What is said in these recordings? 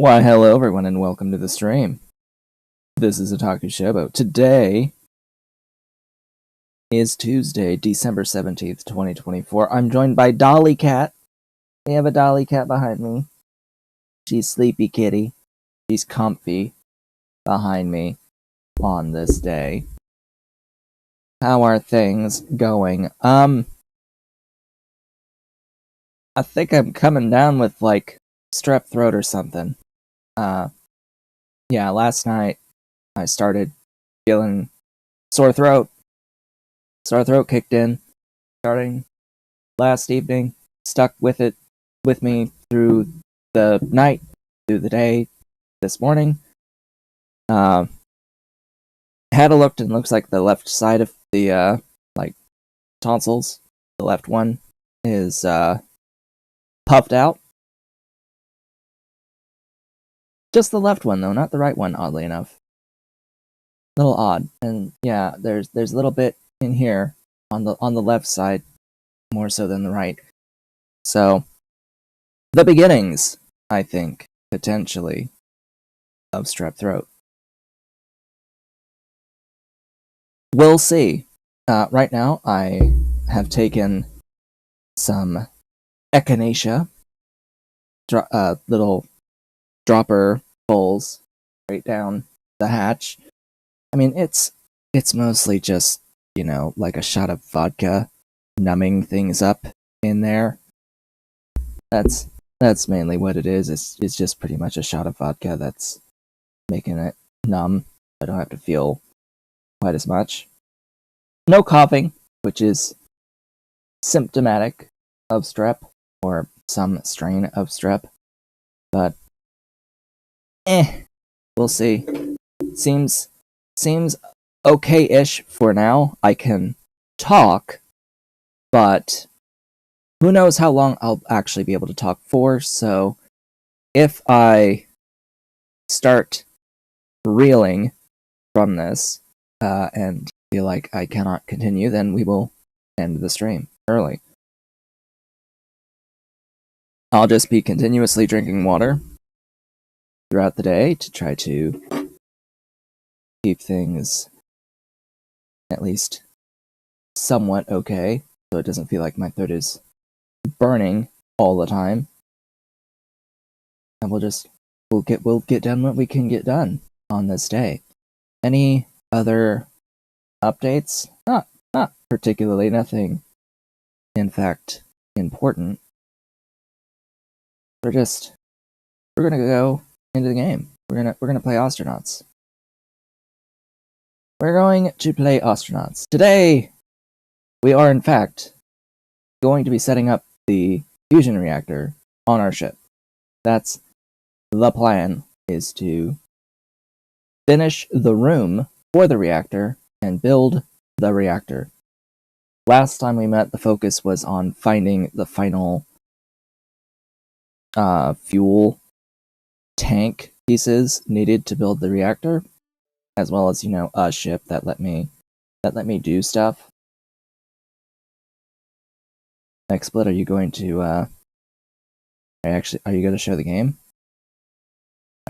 Why, hello everyone and welcome to the stream. This is Otaku Shobo. Today is Tuesday, December 17th, 2024. I'm joined by Dolly Cat. We have a Dolly Cat behind me. She's sleepy kitty. She's comfy behind me on this day. How are things going? I think I'm coming down with like strep throat or something. Yeah, last night I started feeling sore throat. Sore throat kicked in starting last evening, stuck with me through the night, through the day, this morning. Had a look and looks like the left side of the like tonsils, the left one is puffed out. Just the left one though, not the right one, oddly enough. A little odd. And yeah, there's a little bit in here on the left side, more so than the right. So the beginnings, I think, potentially, of strep throat. We'll see. Right now, I have taken some echinacea, little dropper bowls right down the hatch. I mean, it's mostly just, you know, like a shot of vodka, numbing things up in there. That's mainly what it is. It's just pretty much a shot of vodka that's making it numb. I don't have to feel quite as much. No coughing, which is symptomatic of strep, or some strain of strep. But, we'll see. Seems okay-ish for now. I can talk, but who knows how long I'll actually be able to talk for, so if I start reeling from this, and feel like I cannot continue, then we will end the stream early. I'll just be continuously drinking water throughout the day to try to keep things at least somewhat okay, so it doesn't feel like my throat is burning all the time. And we'll get done what we can get done on this day. Any other updates? Not particularly, nothing in fact important. We're gonna go into the game. We're gonna play Ostranauts. We're going to play Ostranauts. Today we are in fact going to be setting up the fusion reactor on our ship. That's the plan, is to finish the room for the reactor and build the reactor. Last time we met, the focus was on finding the final fuel tank pieces needed to build the reactor, as well as, you know, a ship that let me do stuff. XSplit, are you going to are you going to show the game?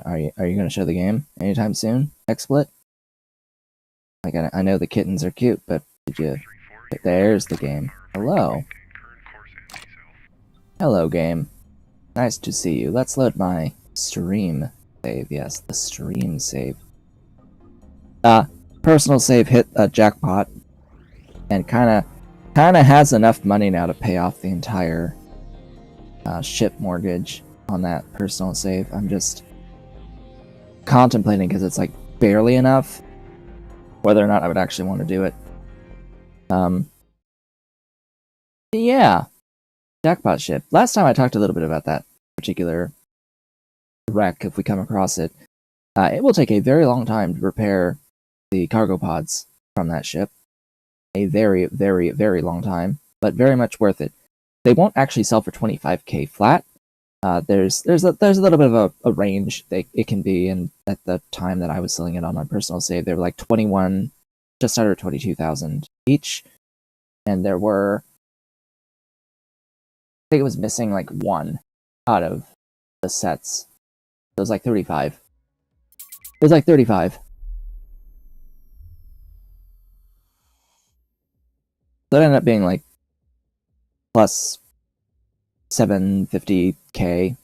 Are you going to show the game anytime soon, XSplit? Like, I know the kittens are cute, but did you? There's the game. Hello. Hello, game. Nice to see you. Let's load my stream save. Yes, the stream save. Personal save hit a jackpot, and kinda has enough money now to pay off the entire ship mortgage on that personal save. I'm just contemplating, because it's like barely enough, whether or not I would actually want to do it. Yeah, jackpot ship. Last time I talked a little bit about that particular wreck, if we come across it. It will take a very long time to repair the cargo pods from that ship. A very, very, very long time, but very much worth it. They won't actually sell for 25k flat. There's a little bit of a range it can be, and at the time that I was selling it on my personal save, they were like 21, just under 22,000 each, and there were, I think it was missing like one out of the sets, It was like 35. It was like 35. So it ended up being like plus 750k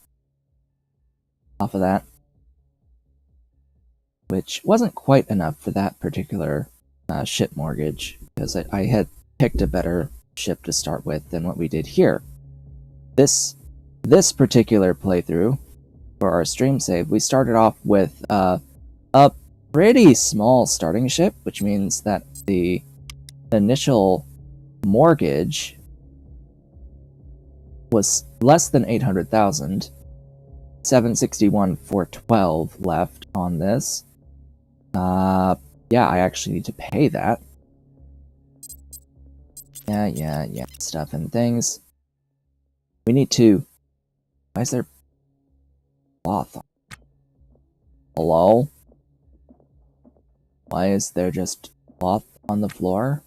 off of that, which wasn't quite enough for that particular ship mortgage, because I had picked a better ship to start with than what we did here. This particular playthrough for our stream save, we started off with a pretty small starting ship, which means that the initial mortgage was less than 800,000. 761 for 12 left on this. Yeah, I actually need to pay that. Yeah, stuff and things. We need to... Why is there cloth? Hello? Why is there just cloth on the floor?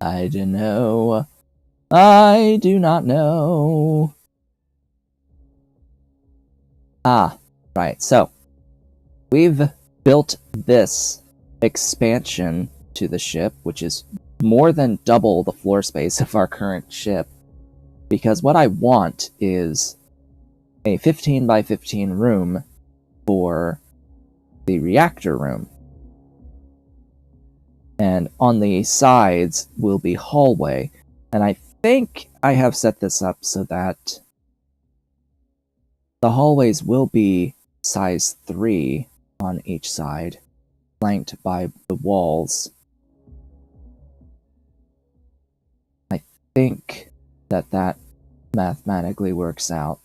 I don't know. I do not know. Ah, right, so we've built this expansion to the ship, which is more than double the floor space of our current ship, because what I want is a 15 by 15 room for the reactor room. And on the sides will be hallway, and I think I have set this up so that the hallways will be size 3 on each side, flanked by the walls. I think that mathematically works out,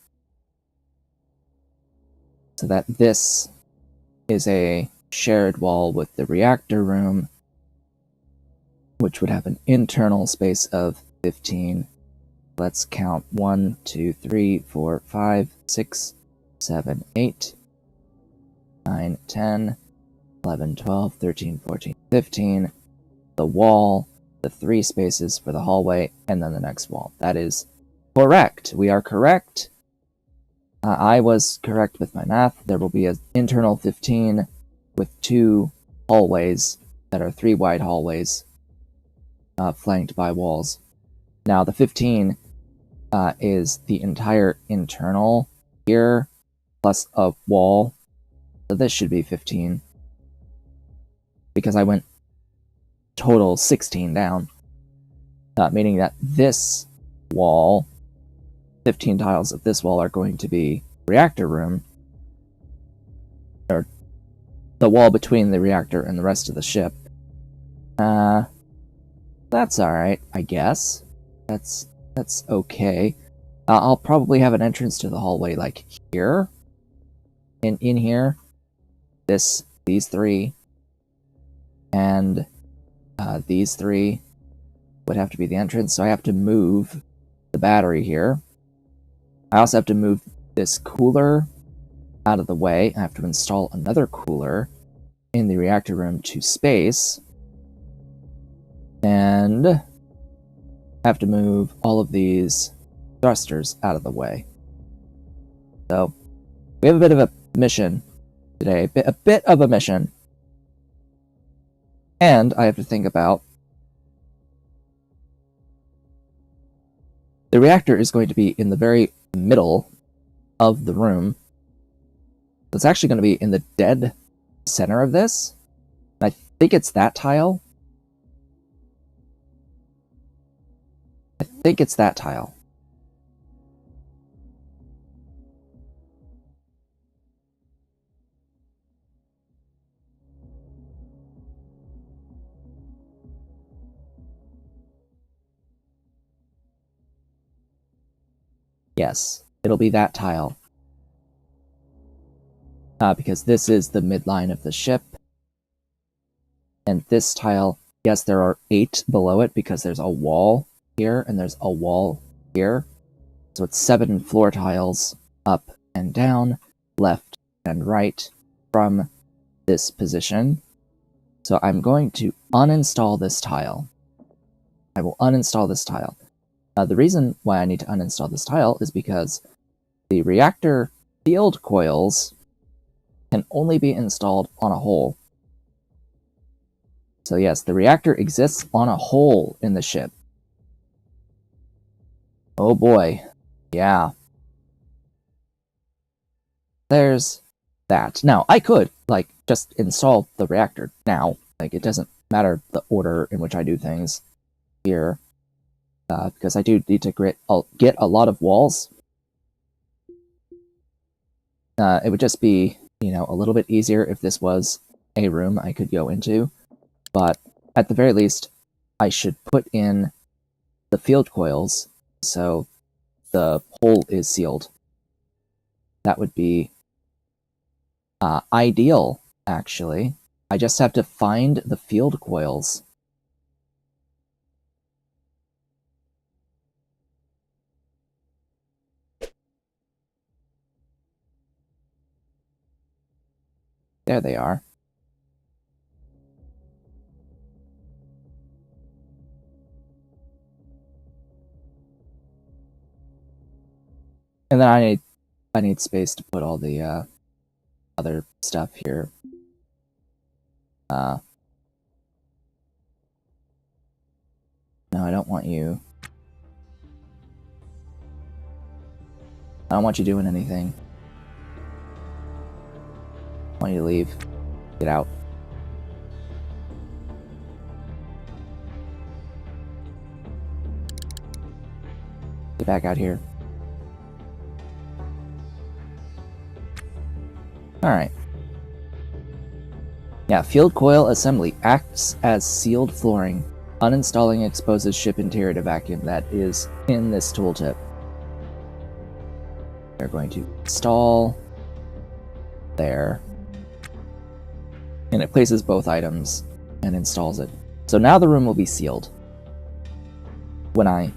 so that this is a shared wall with the reactor room, which would have an internal space of 15. Let's count 1, 2, 3, 4, 5, 6, 7, 8, 9, 10, 11, 12, 13, 14, 15. The wall, the 3 spaces for the hallway, and then the next wall. That is correct. We are correct. I was correct with my math. There will be an internal 15 with 2 hallways that are 3 wide hallways flanked by walls. Now, the 15 is the entire internal here, plus a wall. So this should be 15. Because I went total 16 down. Meaning that this wall, 15 tiles of this wall are going to be reactor room. Or the wall between the reactor and the rest of the ship. That's alright, I guess. That's okay. I'll probably have an entrance to the hallway like here. In here. These 3. And these 3 would have to be the entrance, so I have to move the battery here. I also have to move this cooler out of the way. I have to install another cooler in the reactor room to space. And I have to move all of these thrusters out of the way. So, we have a bit of a mission today. A bit of a mission. And I have to think about... The reactor is going to be in the very middle of the room. It's actually going to be in the dead center of this. And I think it's that tile. I think it's that tile. Yes, it'll be that tile. Because this is the midline of the ship. And this tile, yes, there are 8 below it because there's a wall here and there's a wall here. So it's 7 floor tiles up and down, left and right from this position. So I'm going to uninstall this tile. I will uninstall this tile. The reason why I need to uninstall this tile is because the reactor field coils can only be installed on a hull. So yes, the reactor exists on a hull in the ship. Oh boy. Yeah. There's that. Now, I could, like, just install the reactor now. Like, it doesn't matter the order in which I do things here. Because I do need to get a lot of walls. It would just be, a little bit easier if this was a room I could go into. But at the very least, I should put in the field coils so the hole is sealed. That would be ideal, actually. I just have to find the field coils. There they are. And then I need space to put all the other stuff here. No, I don't want you. I don't want you doing anything. I want you to leave. Get out. Get back out here. Alright. Yeah, field coil assembly acts as sealed flooring. Uninstalling exposes ship interior to vacuum. That is in this tooltip. We're going to install there. And it places both items and installs it. So now the room will be sealed when I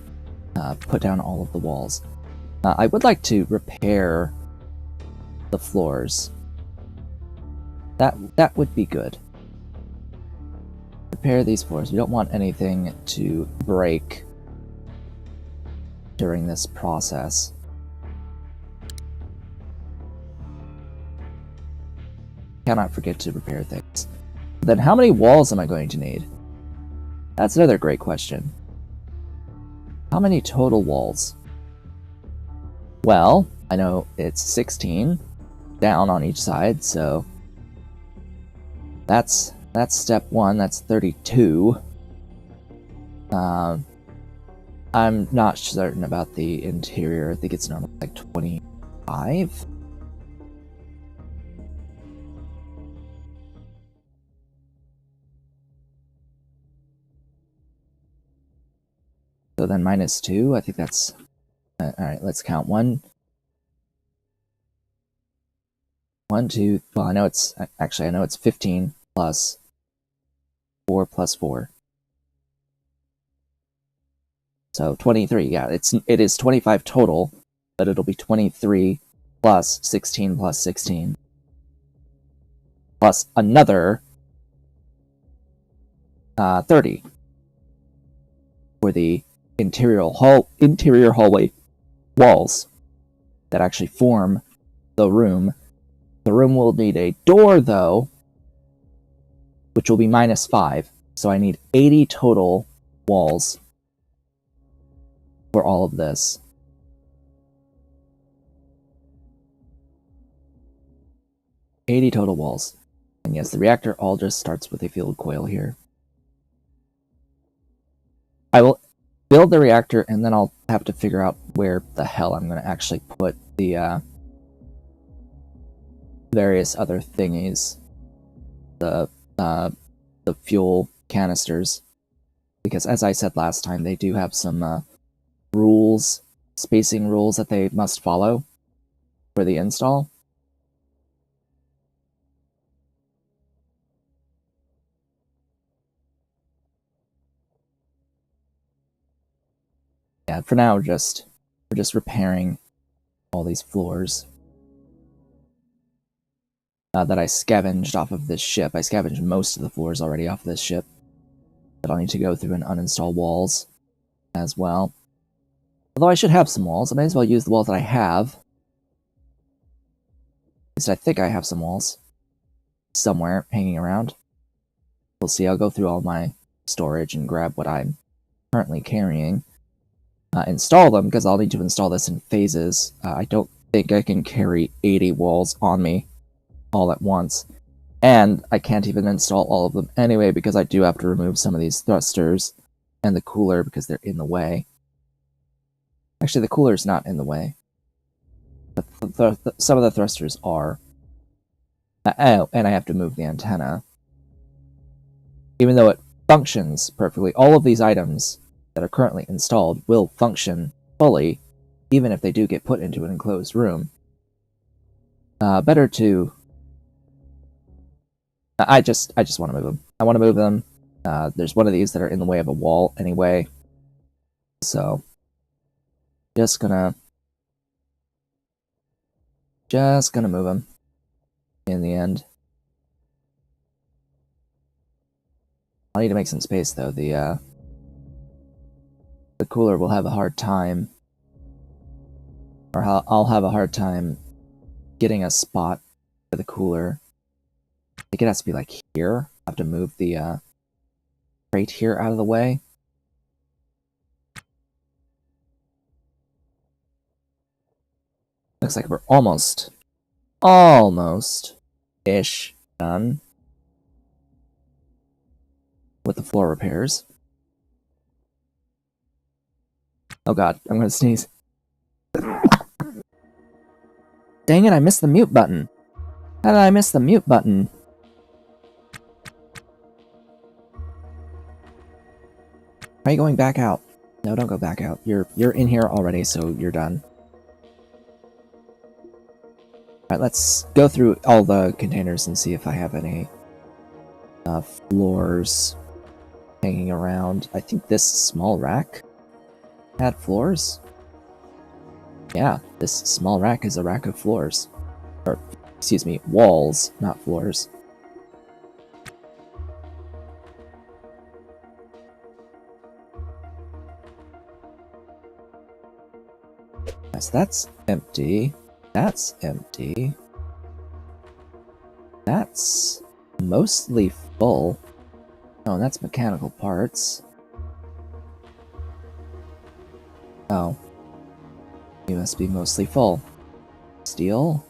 put down all of the walls. I would like to repair the floors. That would be good. Repair these floors. We don't want anything to break during this process. Cannot forget to repair things. Then how many walls am I going to need? That's another great question. How many total walls? Well, I know it's 16 down on each side, so that's step 1, that's 32. I'm not certain about the interior. I think it's normally like 25. So then -2, I think that's... Alright, let's count. 1, 2... Well, I know it's... Actually, I know it's 15 plus 4 plus 4. So 23, yeah, it is 25 total, but it'll be 23 plus 16 plus 16. Plus another 30 for the interior hallway walls that actually form the room. The room will need a door, though, which will be -5. So I need 80 total walls for all of this. $80 total walls. And yes, the reactor all just starts with a field coil here. I will build the reactor, and then I'll have to figure out where the hell I'm going to actually put the various other thingies. The fuel canisters. Because as I said last time, they do have some rules, spacing rules that they must follow for the install. Yeah, for now we're just repairing all these floors that I scavenged off of this ship. I scavenged most of the floors already off this ship, but I'll need to go through and uninstall walls as well. Although I should have some walls, I may as well use the walls that I have least I think I have some walls somewhere hanging around. We'll see. I'll go through all my storage and grab what I'm currently carrying. Install them, because I'll need to install this in phases. I don't think I can carry 80 walls on me all at once. And I can't even install all of them anyway, because I do have to remove some of these thrusters and the cooler because they're in the way. Actually, the cooler's not in the way. But some of the thrusters are. Oh, and I have to move the antenna. Even though it functions perfectly, all of these items that are currently installed will function fully, even if they do get put into an enclosed room. Better to... I just want to move them. I want to move them. There's one of these that are in the way of a wall anyway. So, just gonna move them in the end. I'll need to make some space though. The cooler will have a hard time, or I'll have a hard time getting a spot for the cooler. I think it has to be like here. I have to move the crate here out of the way. Looks like we're almost-ish done with the floor repairs. Oh god, I'm gonna sneeze. Dang it, I missed the mute button. How did I miss the mute button? Are you going back out? No, don't go back out. You're in here already, so you're done. Alright, let's go through all the containers and see if I have any floors hanging around. I think this small rack had floors. Yeah, this small rack is a rack of floors. Or, excuse me, walls, not floors. So that's empty. That's empty. That's mostly full. Oh, that's mechanical parts. Oh. You must be mostly full. Steel?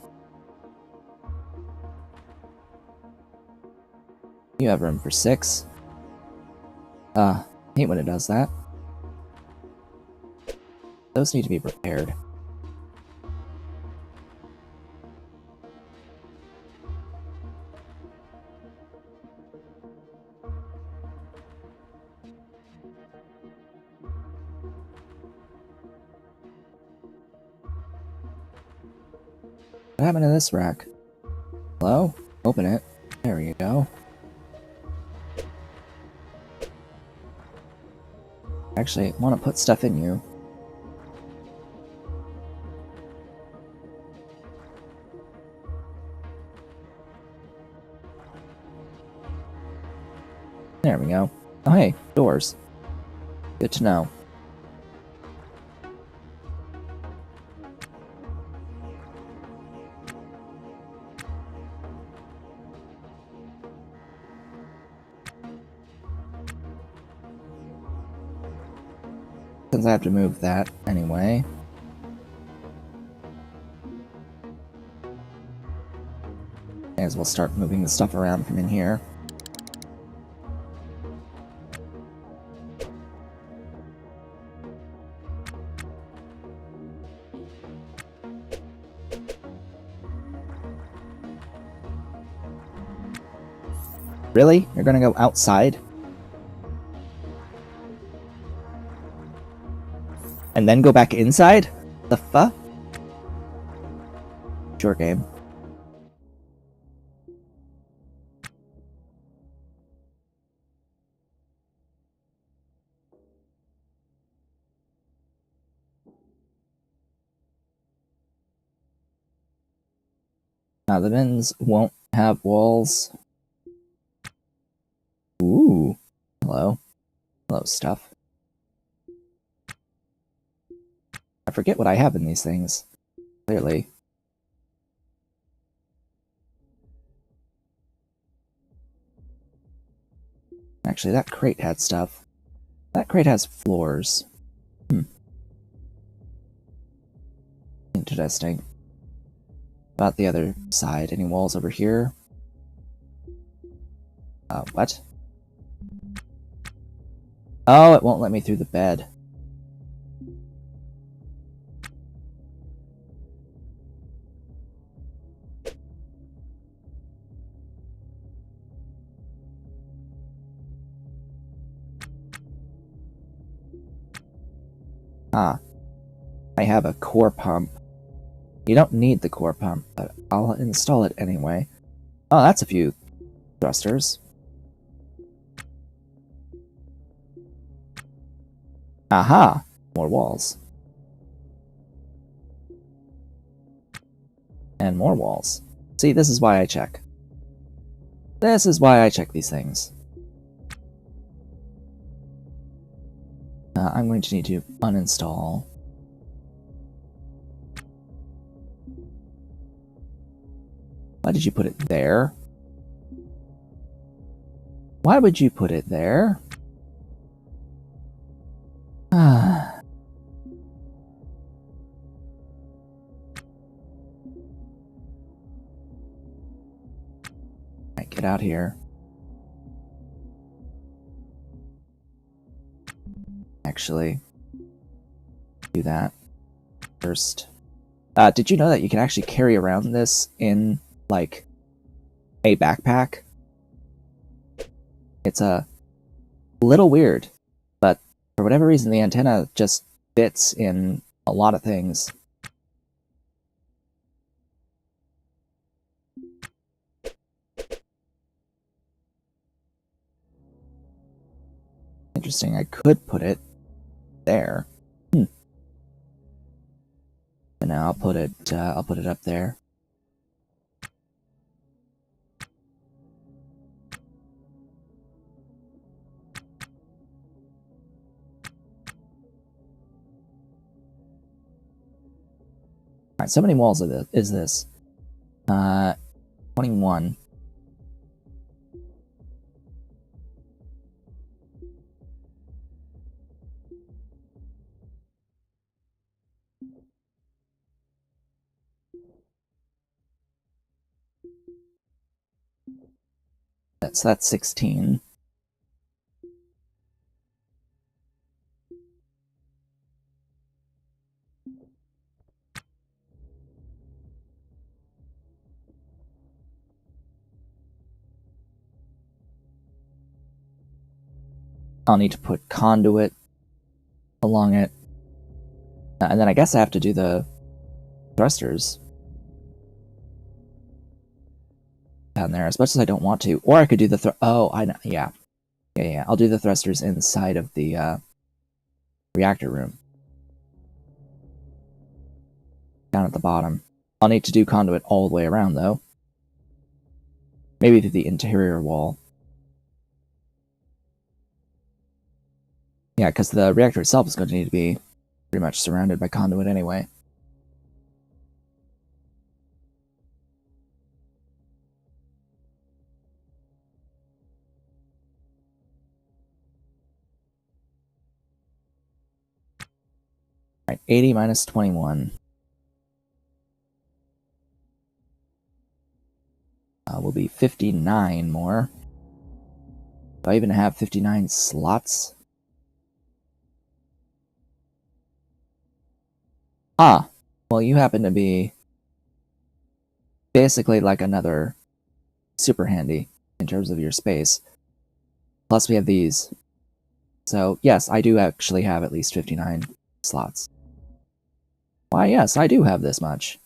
You have room for 6. Hate when it does that. Those need to be repaired. What happened to this rack? Hello? Open it. There you go. Actually, I want to put stuff in you. There we go. Oh hey, doors. Good to know. Since I have to move that anyway. May as well start moving the stuff around from in here. Really? You're gonna go outside? And then go back inside? The fuck? Sure game. Now the bins won't have walls. Ooh. Hello. Hello, stuff. I forget what I have in these things. Clearly. Actually, that crate had stuff. That crate has floors. Interesting. About the other side, any walls over here? What? Oh, it won't let me through the bed. Ah, I have a core pump. You don't need the core pump, but I'll install it anyway. Oh, that's a few thrusters. Aha! More walls. And more walls. See, this is why I check. This is why I check these things. I'm going to need to uninstall. Why did you put it there? Why would you put it there? Right, get out here. Actually, do that first. Did you know that you can actually carry around this in, like, a backpack? It's a little weird, but for whatever reason, the antenna just fits in a lot of things. Interesting, I could put it there. And now I'll put it up there. Alright, so many walls is this? 21. That's 16. I'll need to put conduit along it. And then I guess I have to do the thrusters down there, as much as I don't want to. Or I could do the oh, I know, yeah. Yeah, I'll do the thrusters inside of the reactor room. Down at the bottom. I'll need to do conduit all the way around, though. Maybe through the interior wall. Yeah, because the reactor itself is going to need to be pretty much surrounded by conduit anyway. Alright, 80 minus 21. Will be 59 more. Do I even have 59 slots? Ah, well, you happen to be basically like another super handy in terms of your space. Plus we have these. So yes, I do actually have at least 59 slots. Why yes, I do have this much.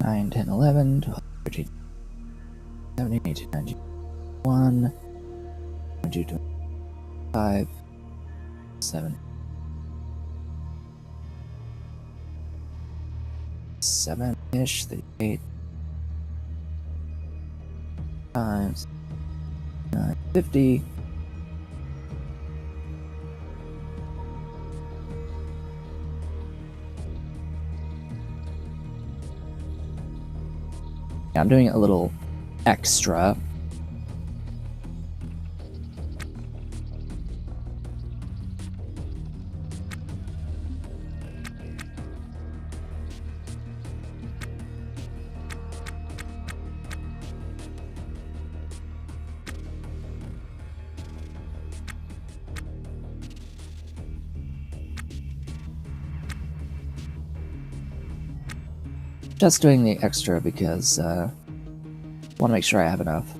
Nine, 10, 11, 12, 13, 17, 18, 19, 1, 22, 25, 7. 7-ish, 38 times 950. Yeah, I'm doing a little extra. Just doing the extra because want to make sure I have enough.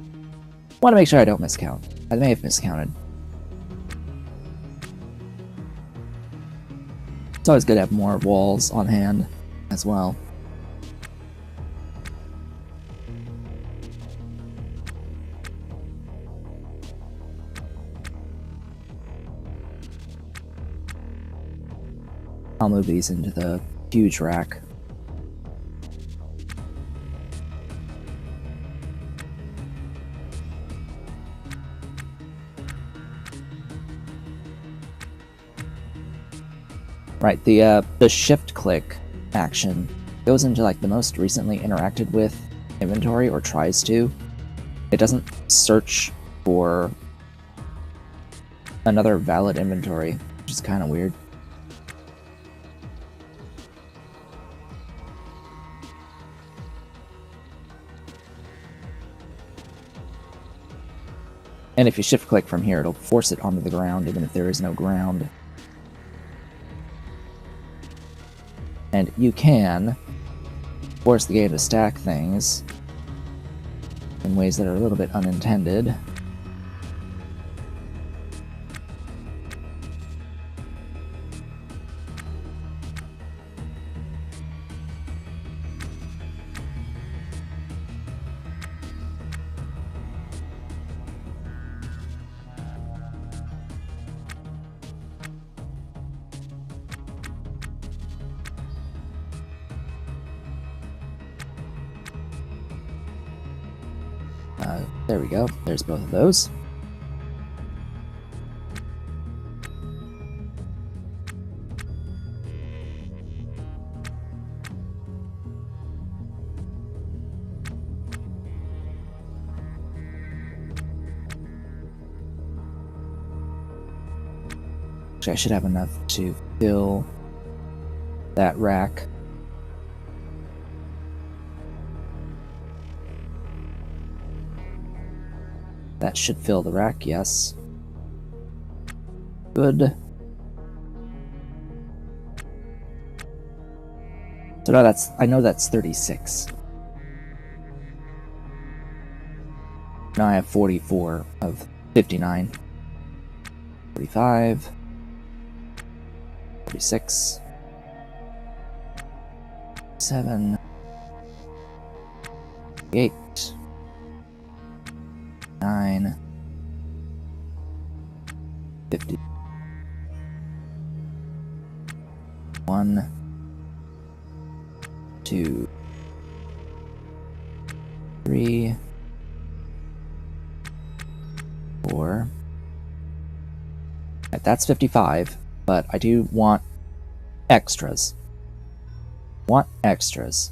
Want to make sure I don't miscount. I may have miscounted. It's always good to have more walls on hand as well. I'll move these into the huge rack. Right, the shift click action goes into like the most recently interacted with inventory, or tries to. It doesn't search for another valid inventory, which is kind of weird. And if you shift click from here, it'll force it onto the ground even if there is no ground. And you can force the game to stack things in ways that are a little bit unintended. There we go. There's both of those. Actually, I should have enough to fill that rack. That should fill the rack, yes. Good. So now I know that's 36. Now I have 44 of 59. 45. 46. 7. 8. 9. 50. 1. 2. 3. 4. Right, that's 55, but I do want extras. Want extras.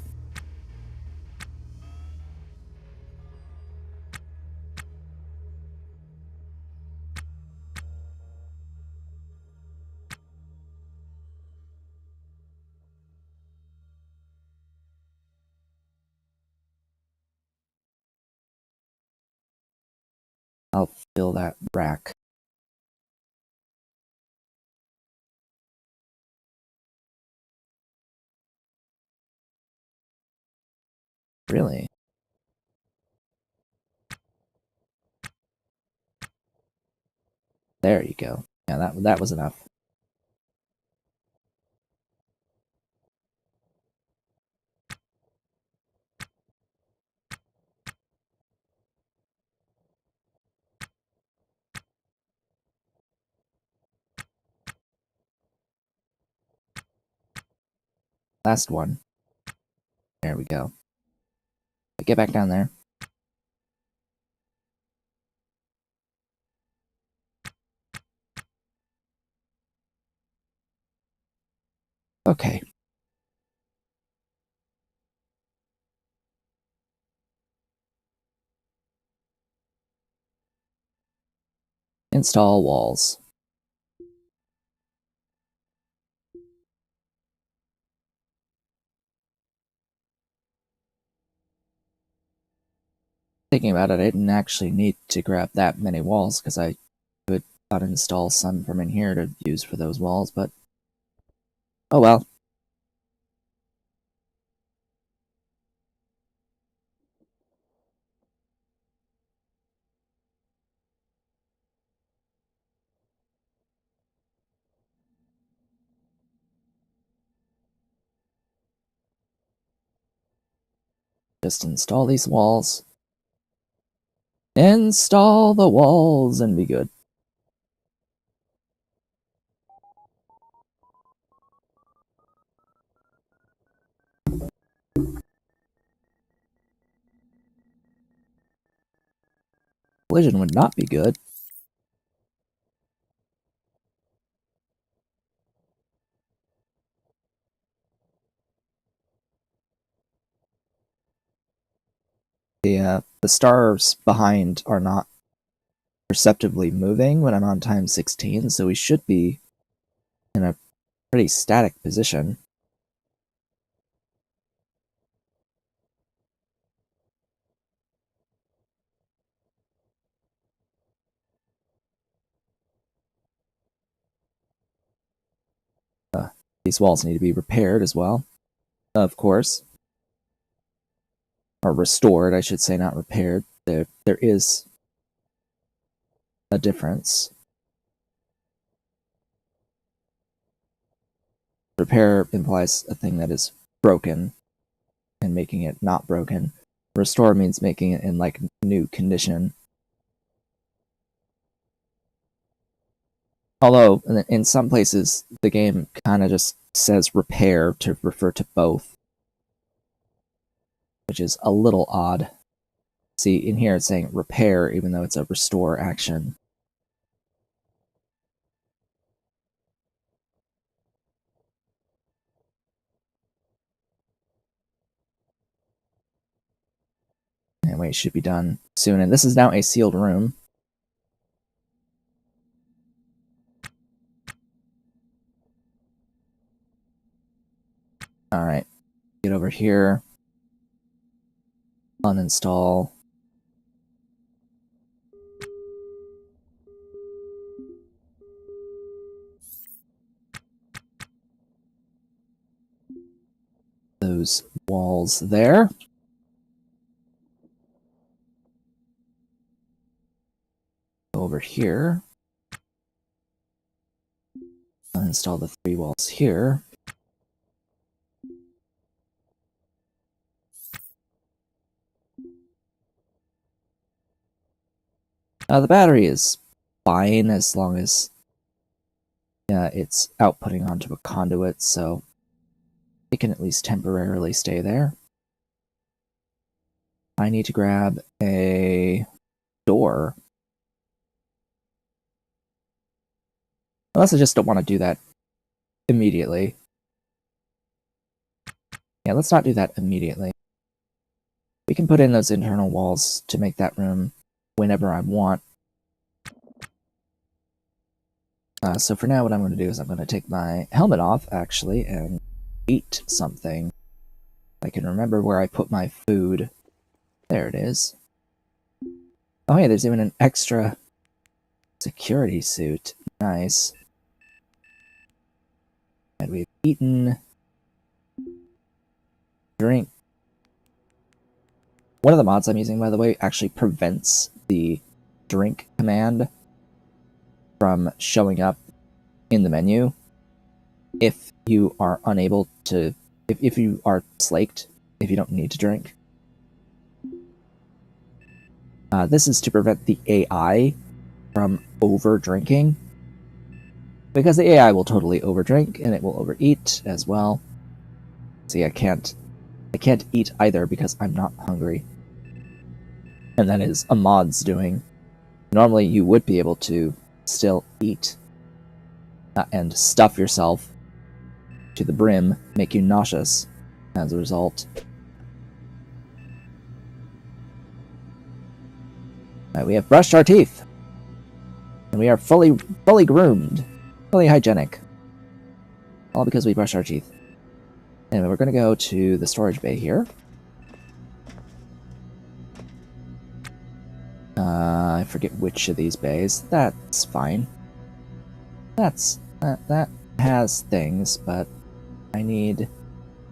I'll fill that rack. Really? There you go. Yeah, that was enough. Last one. There we go. Get back down there. Okay. Install walls. Thinking about it, I didn't actually need to grab that many walls because I could uninstall some from in here to use for those walls, but oh well. Just install these walls. Install the walls and be good. Collision would not be good. The stars behind are not perceptibly moving when I'm on time 16, so we should be in a pretty static position. These walls need to be repaired as well, of course. Or restored, I should say, not repaired. There is a difference. Repair implies a thing that is broken and making it not broken. Restore means making it in like new condition. Although in some places the game kind of just says repair to refer to both, which is a little odd. See, in here it's saying repair even though it's a restore action. Anyway, it should be done soon. And this is now a sealed room. Alright, get over here. Uninstall. Those walls there. Over here. Uninstall the 3 walls here. The battery is fine as long as it's outputting onto a conduit, so it can at least temporarily stay there. I need to grab a door. Unless I just don't want to do that immediately. Yeah, let's not do that immediately. We can put in those internal walls to make that room whenever I want. So for now, what I'm going to do is I'm going to take my helmet off, actually, and eat something. I can remember where I put my food. There it is. Oh, hey, there's even an extra security suit. Nice. And we've eaten. Drink. One of the mods I'm using, by the way, actually prevents the drink command from showing up in the menu if you are unable to, if you are slaked, if you don't need to drink. This is to prevent the AI from over drinking, because the AI will totally overdrink and it will overeat as well. See, I can't eat either because I'm not hungry. And that is a mod's doing. Normally you would be able to still eat and stuff yourself to the brim, make you nauseous as a result. Right, we have brushed our teeth. And we are fully groomed. Fully hygienic. All because we brushed our teeth. Anyway, we're going to go to the storage bay here. I forget which of these bays. That's fine. That has things, but I need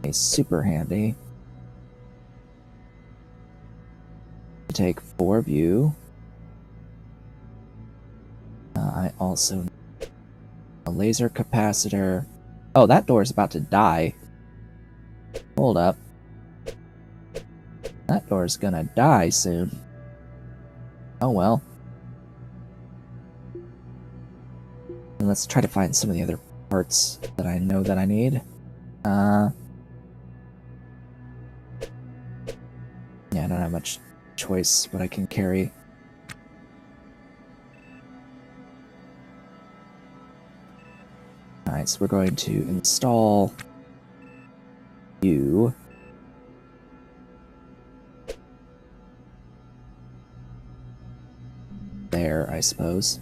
a super handy to take 4 of you. I also need a laser capacitor. Oh, that door is about to die. Hold up. That door is gonna die soon. Oh well. And let's try to find some of the other parts that I know that I need. Yeah, I don't have much choice what I can carry. Alright, so we're going to install you. There, I suppose.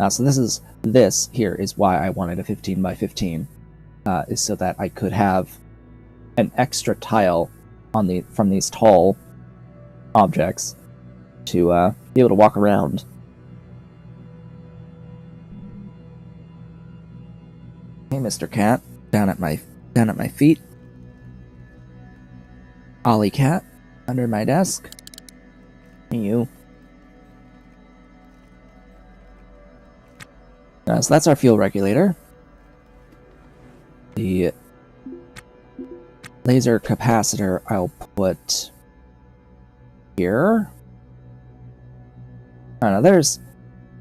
So this here is why I wanted a 15 by 15, is so that I could have an extra tile on from these tall objects to be able to walk around. Hey, Mr. Cat, down at my feet. Ollie Cat, under my desk. Hey, you. So that's our fuel regulator. The laser capacitor I'll put here. I don't know,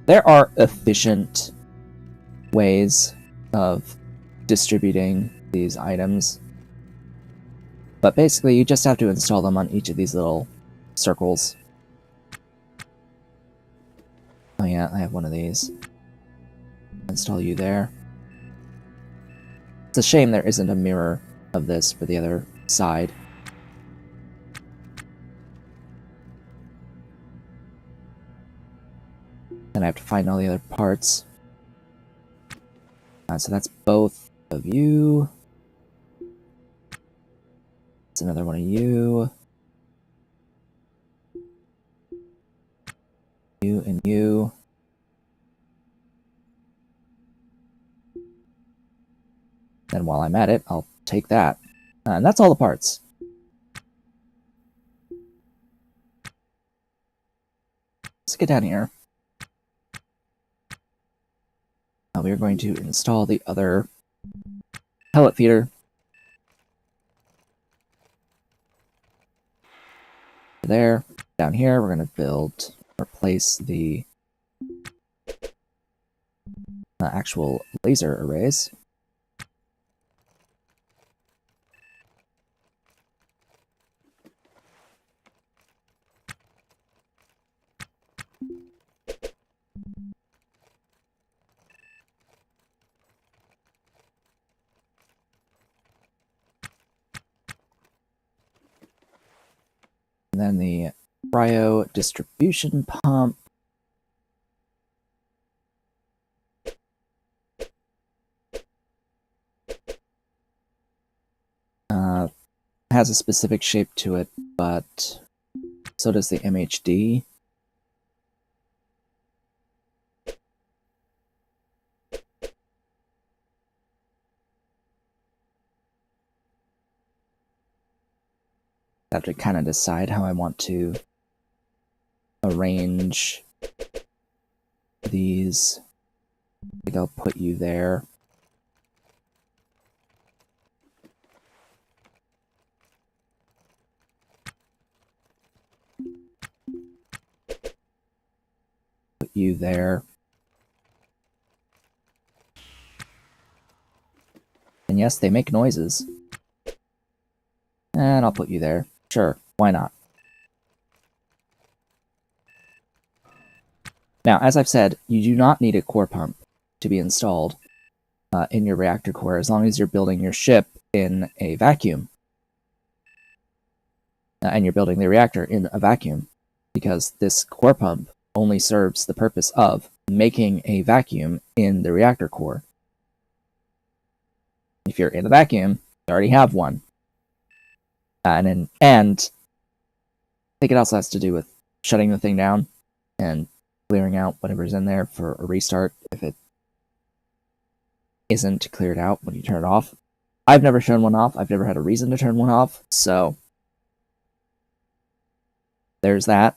there are efficient ways of distributing these items. But basically you just have to install them on each of these little circles. Oh yeah, I have one of these. Install you there. It's a shame there isn't a mirror of this for the other side. Then I have to find all the other parts. So that's both of you. That's another one of you. You and you. Then while I'm at it, I'll take that. And that's all the parts. Let's get down here. Now we are going to install the other pellet feeder. There. Down here, we're going to replace the actual laser arrays. And then the cryo distribution pump. Has a specific shape to it, but so does the MHD. I have to kind of decide how I want to arrange these. I think I'll put you there. you there. And yes, they make noises. And I'll put you there. Sure, why not? Now, as I've said, you do not need a core pump to be installed in your reactor core as long as you're building your ship in a vacuum. And you're building the reactor in a vacuum, because this core pump only serves the purpose of making a vacuum in the reactor core. If you're in a vacuum, you already have one. And I think it also has to do with shutting the thing down and clearing out whatever's in there for a restart if it isn't cleared out when you turn it off. I've never turned one off. I've never had a reason to turn one off, so there's that.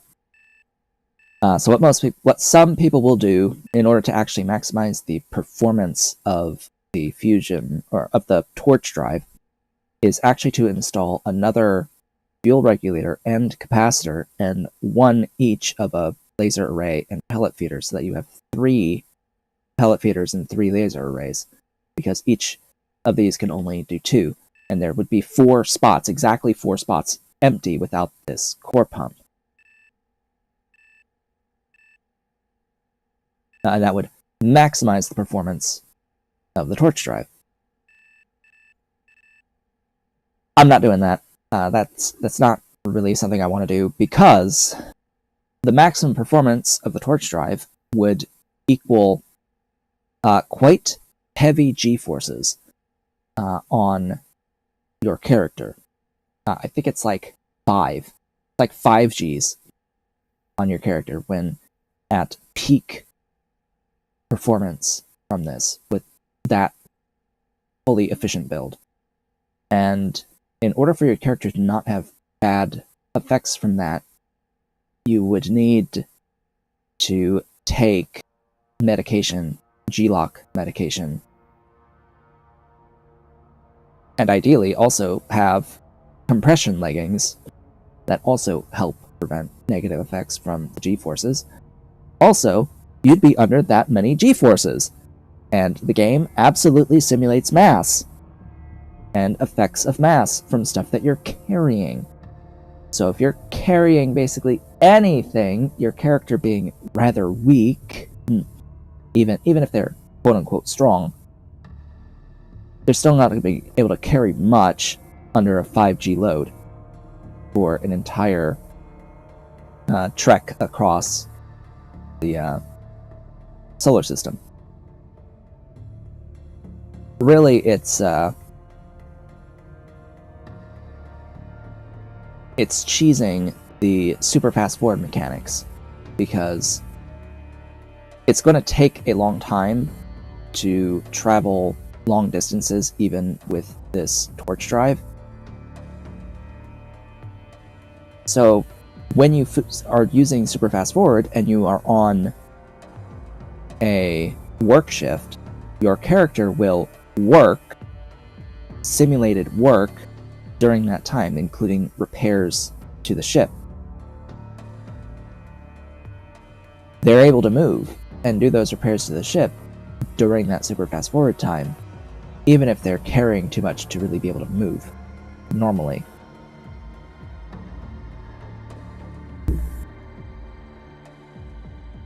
So what some people will do in order to actually maximize the performance of the fusion or of the torch drive is actually to install another fuel regulator and capacitor, and one each of a laser array and pellet feeder, so that you have 3 pellet feeders and 3 laser arrays, because each of these can only do 2, and there would be 4 spots, exactly 4 spots empty without this core pump. And that would maximize the performance of the torch drive. I'm not doing that. That's not really something I want to do, because the maximum performance of the torch drive would equal quite heavy G-forces on your character. I think it's like 5. It's like 5 Gs on your character when at peak performance from this, with that fully efficient build. And in order for your character to not have bad effects from that, you would need to take medication, G-lock medication, and ideally also have compression leggings that also help prevent negative effects from the G-forces. Also, you'd be under that many G-forces, and the game absolutely simulates mass and effects of mass from stuff that you're carrying. So if you're carrying basically anything, your character being rather weak, even if they're quote-unquote strong, they're still not going to be able to carry much under a 5G load for an entire trek across the solar system. Really, it's cheesing the super fast forward mechanics, because it's going to take a long time to travel long distances even with this torch drive. So when you are using super fast forward and you are on a work shift, your character will work, simulated work, during that time, including repairs to the ship. They're able to move and do those repairs to the ship during that super fast forward time, even if they're carrying too much to really be able to move normally.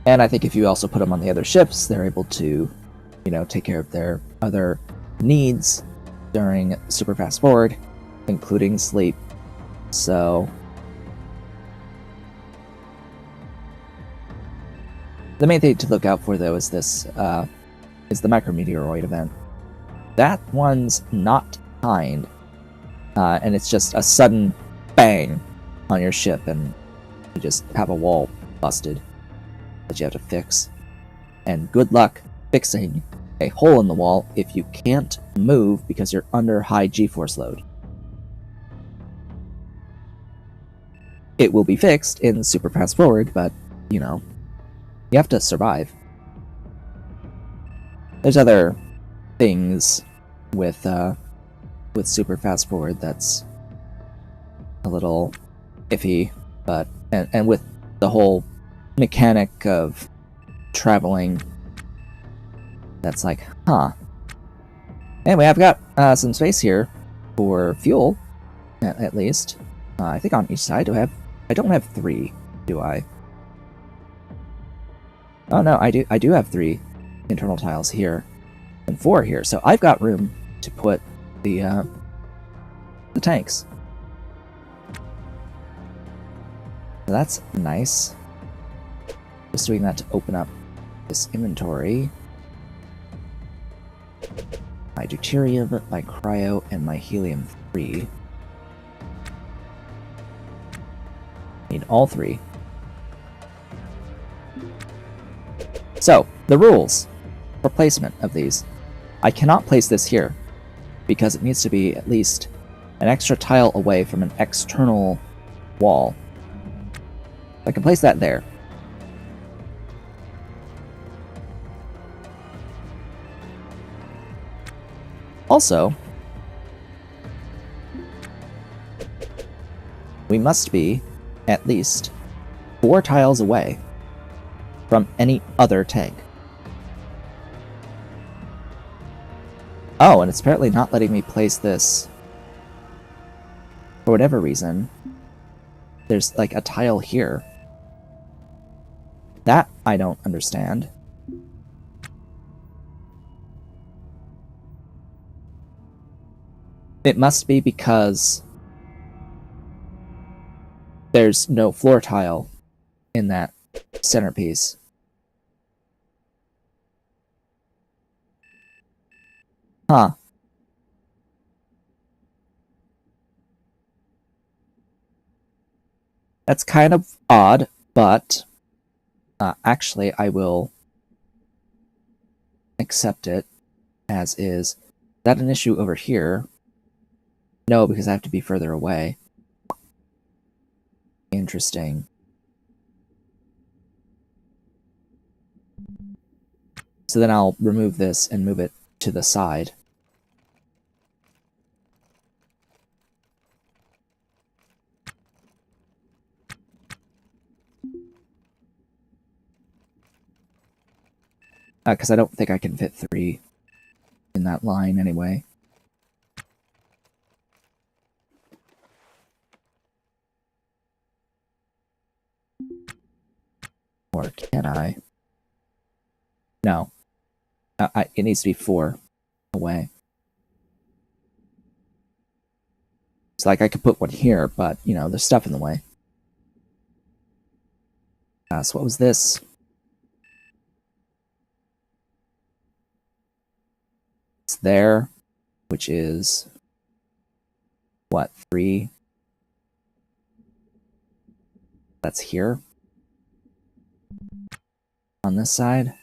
And I think if you also put them on the other ships, they're able to, take care of their other needs during super fast forward, including sleep. So the main thing to look out for, though, is this is the micrometeoroid event. That one's not kind, and it's just a sudden bang on your ship, and you just have a wall busted that you have to fix. And good luck fixing a hole in the wall if you can't move because you're under high G-force load. It will be fixed in super fast forward, but, you have to survive. There's other things with super fast forward that's a little iffy, but and with the whole mechanic of traveling. That's like, huh. Anyway, I've got some space here for fuel, at least. I think on each side. I don't have 3, do I? Oh no, I do have 3 internal tiles here and 4 here, so I've got room to put the tanks. So that's nice. Just doing that to open up this inventory. My deuterium, my cryo, and my helium-3. Need all 3. So, the rules for placement of these. I cannot place this here, because it needs to be at least an extra tile away from an external wall. I can place that there. Also, we must be at least 4 tiles away from any other tank. Oh, and it's apparently not letting me place this. For whatever reason, there's like a tile here. That I don't understand. It must be because there's no floor tile in that centerpiece. Huh. That's kind of odd, but actually I will accept it as is. Is that an issue over here? No, because I have to be further away. Interesting. So then I'll remove this and move it to the side. Because I don't think I can fit 3 in that line anyway. Or can I? No. It needs to be 4 away. It's like I could put one here, but, you know, there's stuff in the way. So what was this? It's there, which is, what, 3? That's here. On this side.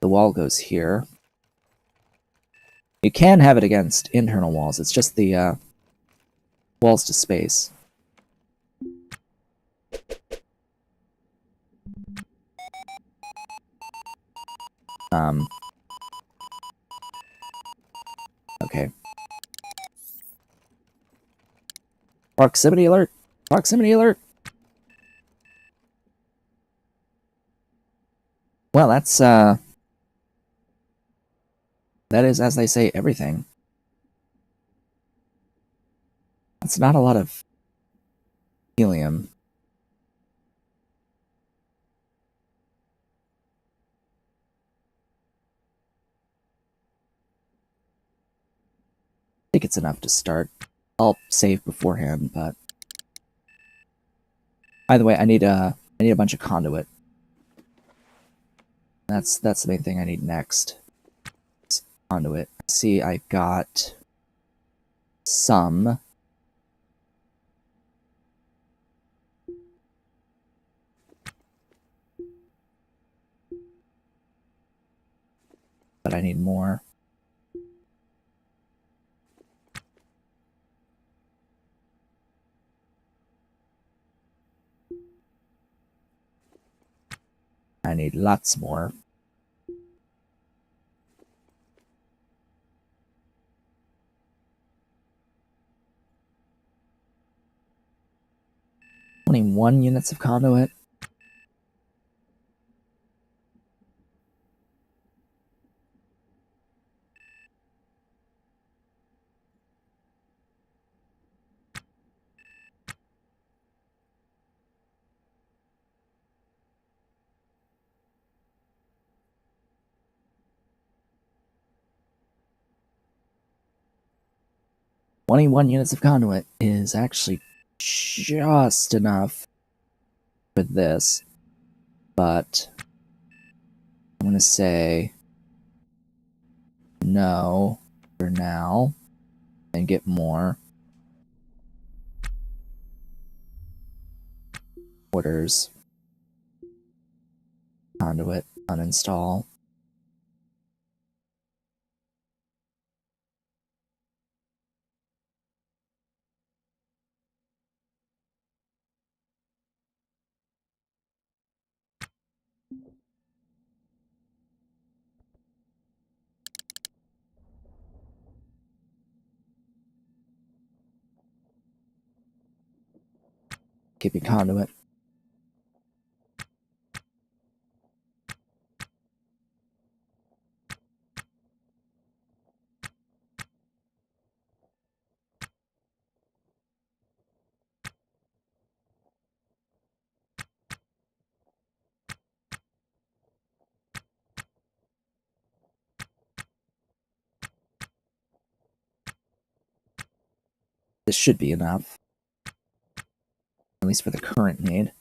The wall goes here. You can have it against internal walls, it's just the walls to space. Okay. Proximity alert! Proximity alert! Well, that's, that is, as they say, everything. That's not a lot of helium. I think it's enough to start. I'll save beforehand, but either way, I need a bunch of conduit. That's the main thing I need next. It's conduit. See, I got some. But I need more. I need lots more. Only 1 units of conduit. 21 units of conduit is actually just enough for this, but I'm going to say no for now and get more. Orders. Conduit. Uninstall. Keeping conduit. This should be enough, at least for the current need.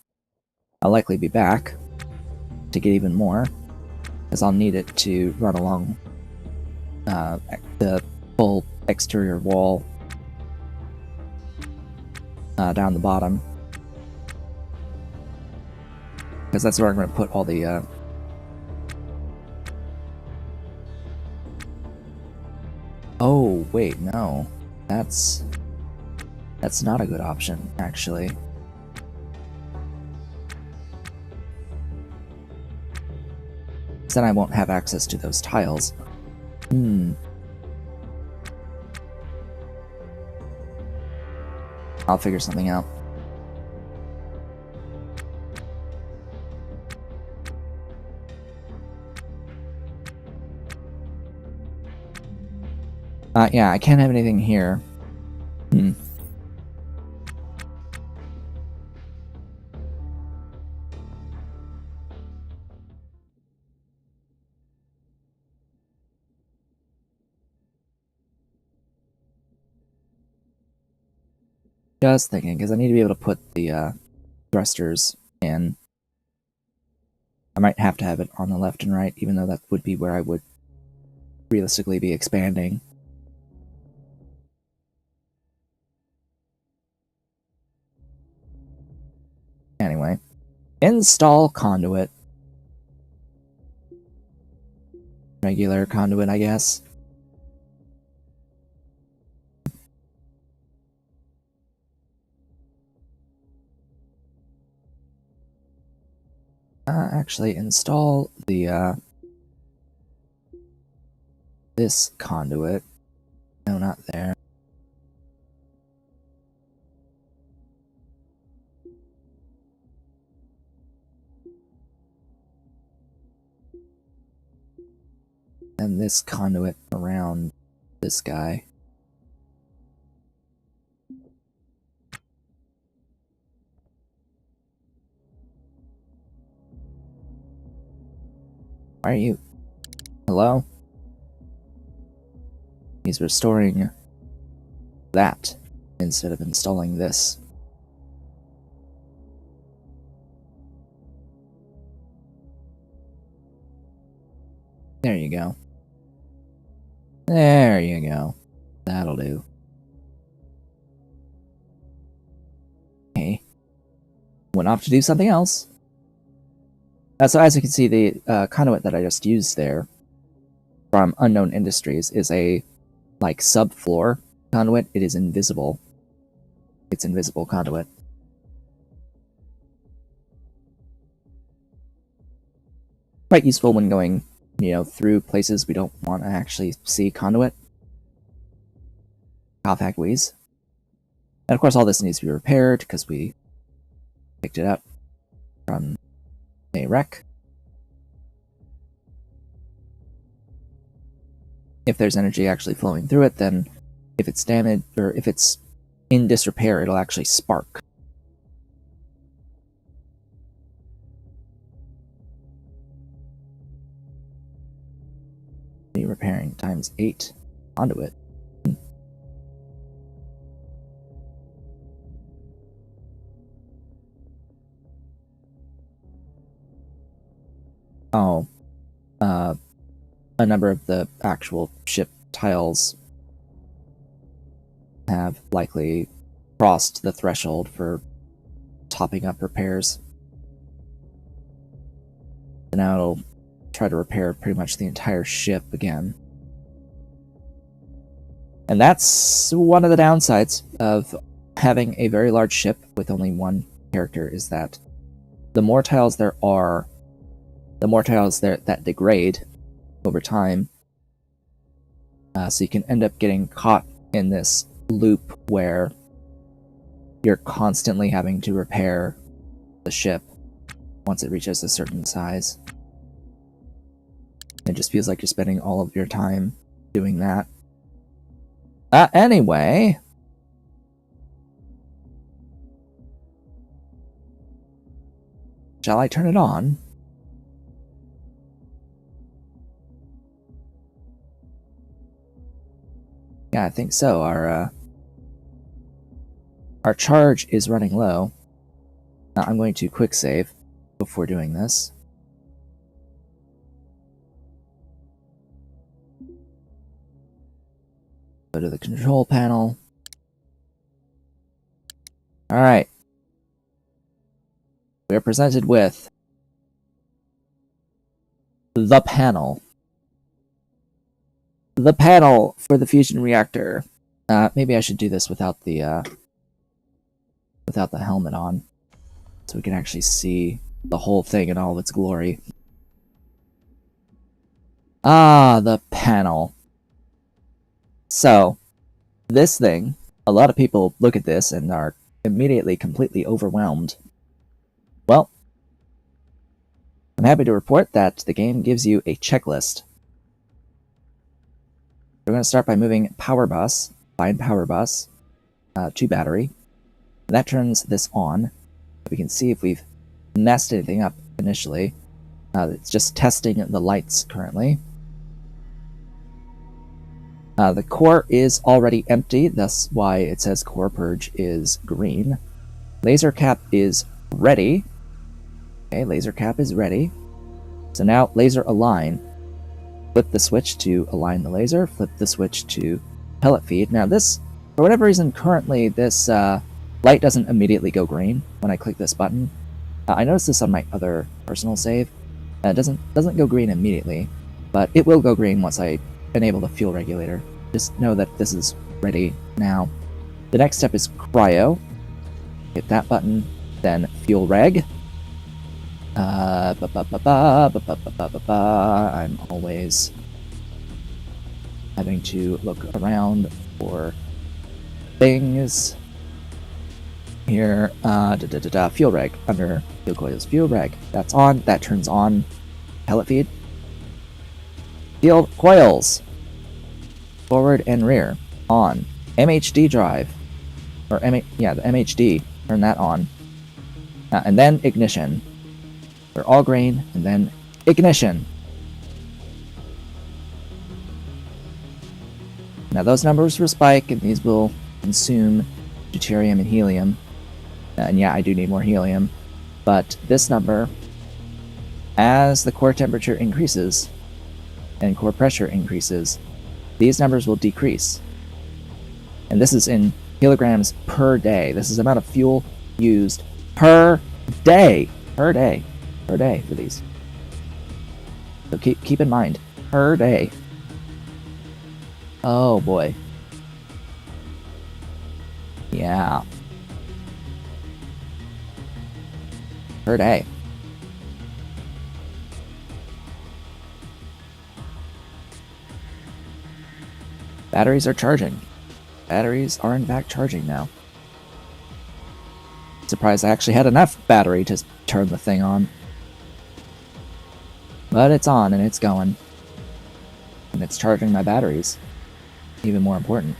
I'll likely be back to get even more, as I'll need it to run along the full exterior wall down the bottom, because that's where I'm going to put all the oh wait, no, that's not a good option, actually. Then I won't have access to those tiles. I'll figure something out. Yeah, I can't have anything here. Just thinking, because I need to be able to put the thrusters in. I might have to have it on the left and right, even though that would be where I would realistically be expanding. Anyway, install conduit. Regular conduit, I guess. Actually, install the this conduit. No, not there. And this conduit around this guy. Why are you? Hello? He's restoring that instead of installing this. There you go. There you go. That'll do. Okay. Went off to do something else. So as you can see, the conduit that I just used there from Unknown Industries is a, like, subfloor conduit. It is invisible. It's invisible conduit. Quite useful when going, you know, through places we don't want to actually see conduit. Cough wheeze. And of course all this needs to be repaired because we picked it up from a wreck. If there's energy actually flowing through it, then if it's damaged or if it's in disrepair, it'll actually spark. Repairing times 8 conduit. Oh, a number of the actual ship tiles have likely crossed the threshold for topping up repairs. And now it'll try to repair pretty much the entire ship again. And that's one of the downsides of having a very large ship with only one character, is that the more tiles there are, the more tiles there that degrade over time. So you can end up getting caught in this loop where you're constantly having to repair the ship once it reaches a certain size. It just feels like you're spending all of your time doing that. Anyway, shall I turn it on? Yeah, I think so. Our charge is running low. I'm going to quick save before doing this. Go to the control panel. Alright. We are presented with the panel. The panel for the fusion reactor. Maybe I should do this without the helmet on, so we can actually see the whole thing in all of its glory. Ah, the panel. So, this thing, a lot of people look at this and are immediately completely overwhelmed. Well, I'm happy to report that the game gives you a checklist. We're going to start by moving power bus, find power bus, to battery. And that turns this on. We can see if we've messed anything up initially. It's just testing the lights currently. The core is already empty, thus why it says core purge is green. Laser cap is ready. Okay, laser cap is ready. So now laser align. Flip the switch to align the laser, flip the switch to pellet feed. Now this, for whatever reason, currently this light doesn't immediately go green when I click this button. I noticed this on my other personal save. It doesn't go green immediately, but it will go green once I enable the fuel regulator. Just know that this is ready now. The next step is cryo. Hit that button, then fuel reg. I'm always having to look around for things. Here, fuel reg, under fuel coils, fuel reg. That's on, that turns on pellet feed. Fuel coils, forward and rear, on. MHD drive, or the MHD, turn that on. And then ignition. They're all green, and then ignition. Now those numbers will spike, and these will consume deuterium and helium. And yeah, I do need more helium. But this number, as the core temperature increases, and core pressure increases, these numbers will decrease. And this is in kilograms per day. This is the amount of fuel used per day. Per day for these. So keep in mind, per day. Oh boy. Yeah. Per day. Batteries are charging. Batteries are in fact charging now. Surprised I actually had enough battery to turn the thing on. But it's on and it's going. And it's charging my batteries. Even more important.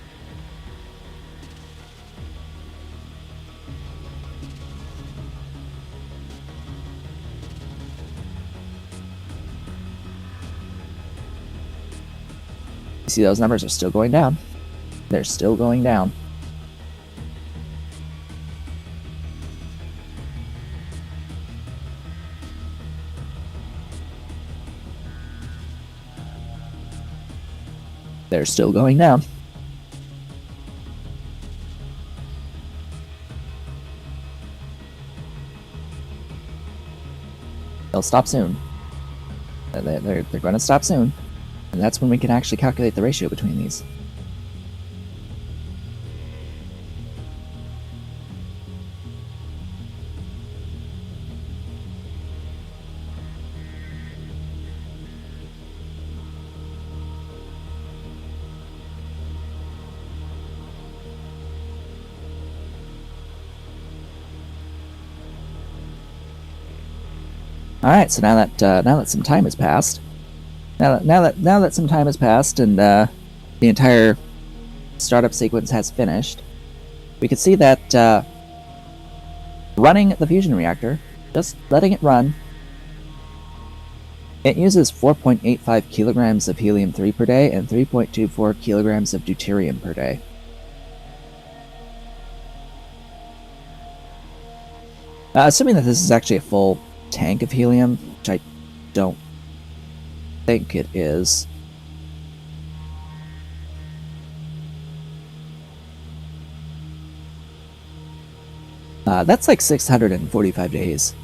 You see those numbers are still going down. They're still going down. They're still going down. They'll stop soon. They're going to stop soon. And that's when we can actually calculate the ratio between these. All right, so now that some time has passed, now that some time has passed, and the entire startup sequence has finished, we can see that running the fusion reactor, just letting it run, it uses 4.85 kilograms of helium-3 per day and 3.24 kilograms of deuterium per day. Assuming that this is actually a full tank of helium, which I don't think it is. That's like 645 days.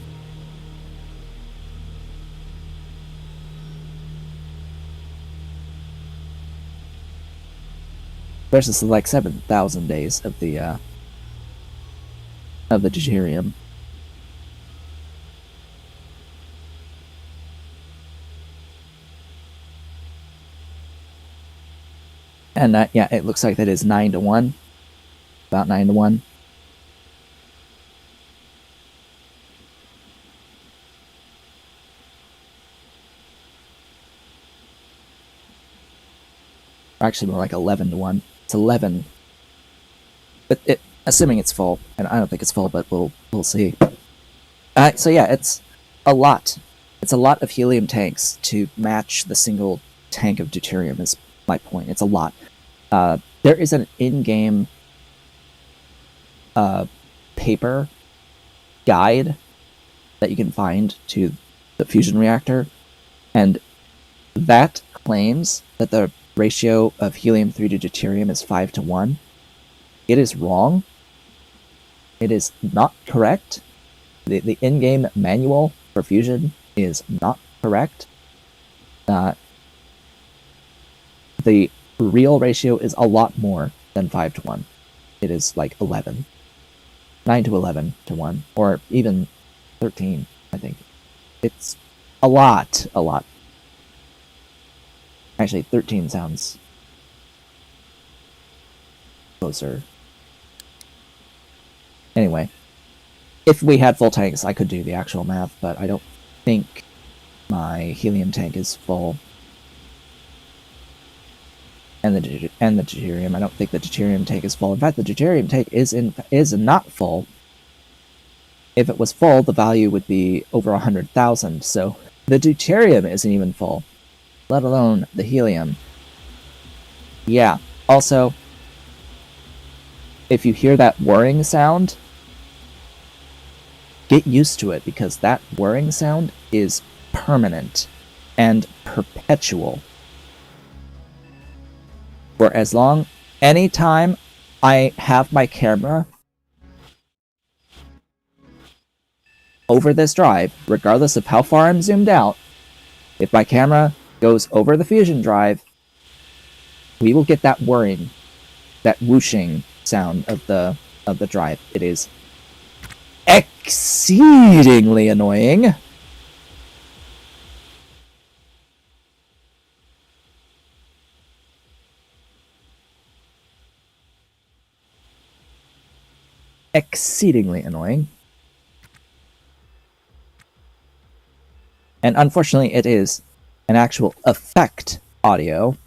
Versus like 7,000 days of the deuterium. And yeah, it looks like that is 9 to 1. About 9 to 1. Or actually more like 11 to 1. It's 11. But assuming it's full, and I don't think it's full, but we'll see. So yeah, it's a lot. It's a lot of helium tanks to match the single tank of deuterium is my point. It's a lot. There is an in-game paper guide that you can find to the fusion reactor, and that claims that the ratio of helium-3 to deuterium is 5 to 1. It is wrong. It is not correct. The in-game manual for fusion is not correct. The real ratio is a lot more than 5 to 1. It is like 11. 9 to 11 to 1. Or even 13, I think. It's a lot. Actually, 13 sounds closer. Anyway, if we had full tanks, I could do the actual math, but I don't think my helium tank is full. And the deuterium. I don't think the deuterium tank is full. In fact, the deuterium tank is not full. If it was full, the value would be over 100,000. So the deuterium isn't even full, let alone the helium. Yeah. Also, if you hear that whirring sound, get used to it, because that whirring sound is permanent and perpetual. For as long, anytime I have my camera over this drive, regardless of how far I'm zoomed out, if my camera goes over the fusion drive, we will get that whirring, that whooshing sound of the drive. It is exceedingly annoying. Exceedingly annoying. And unfortunately, it is an actual effect audio.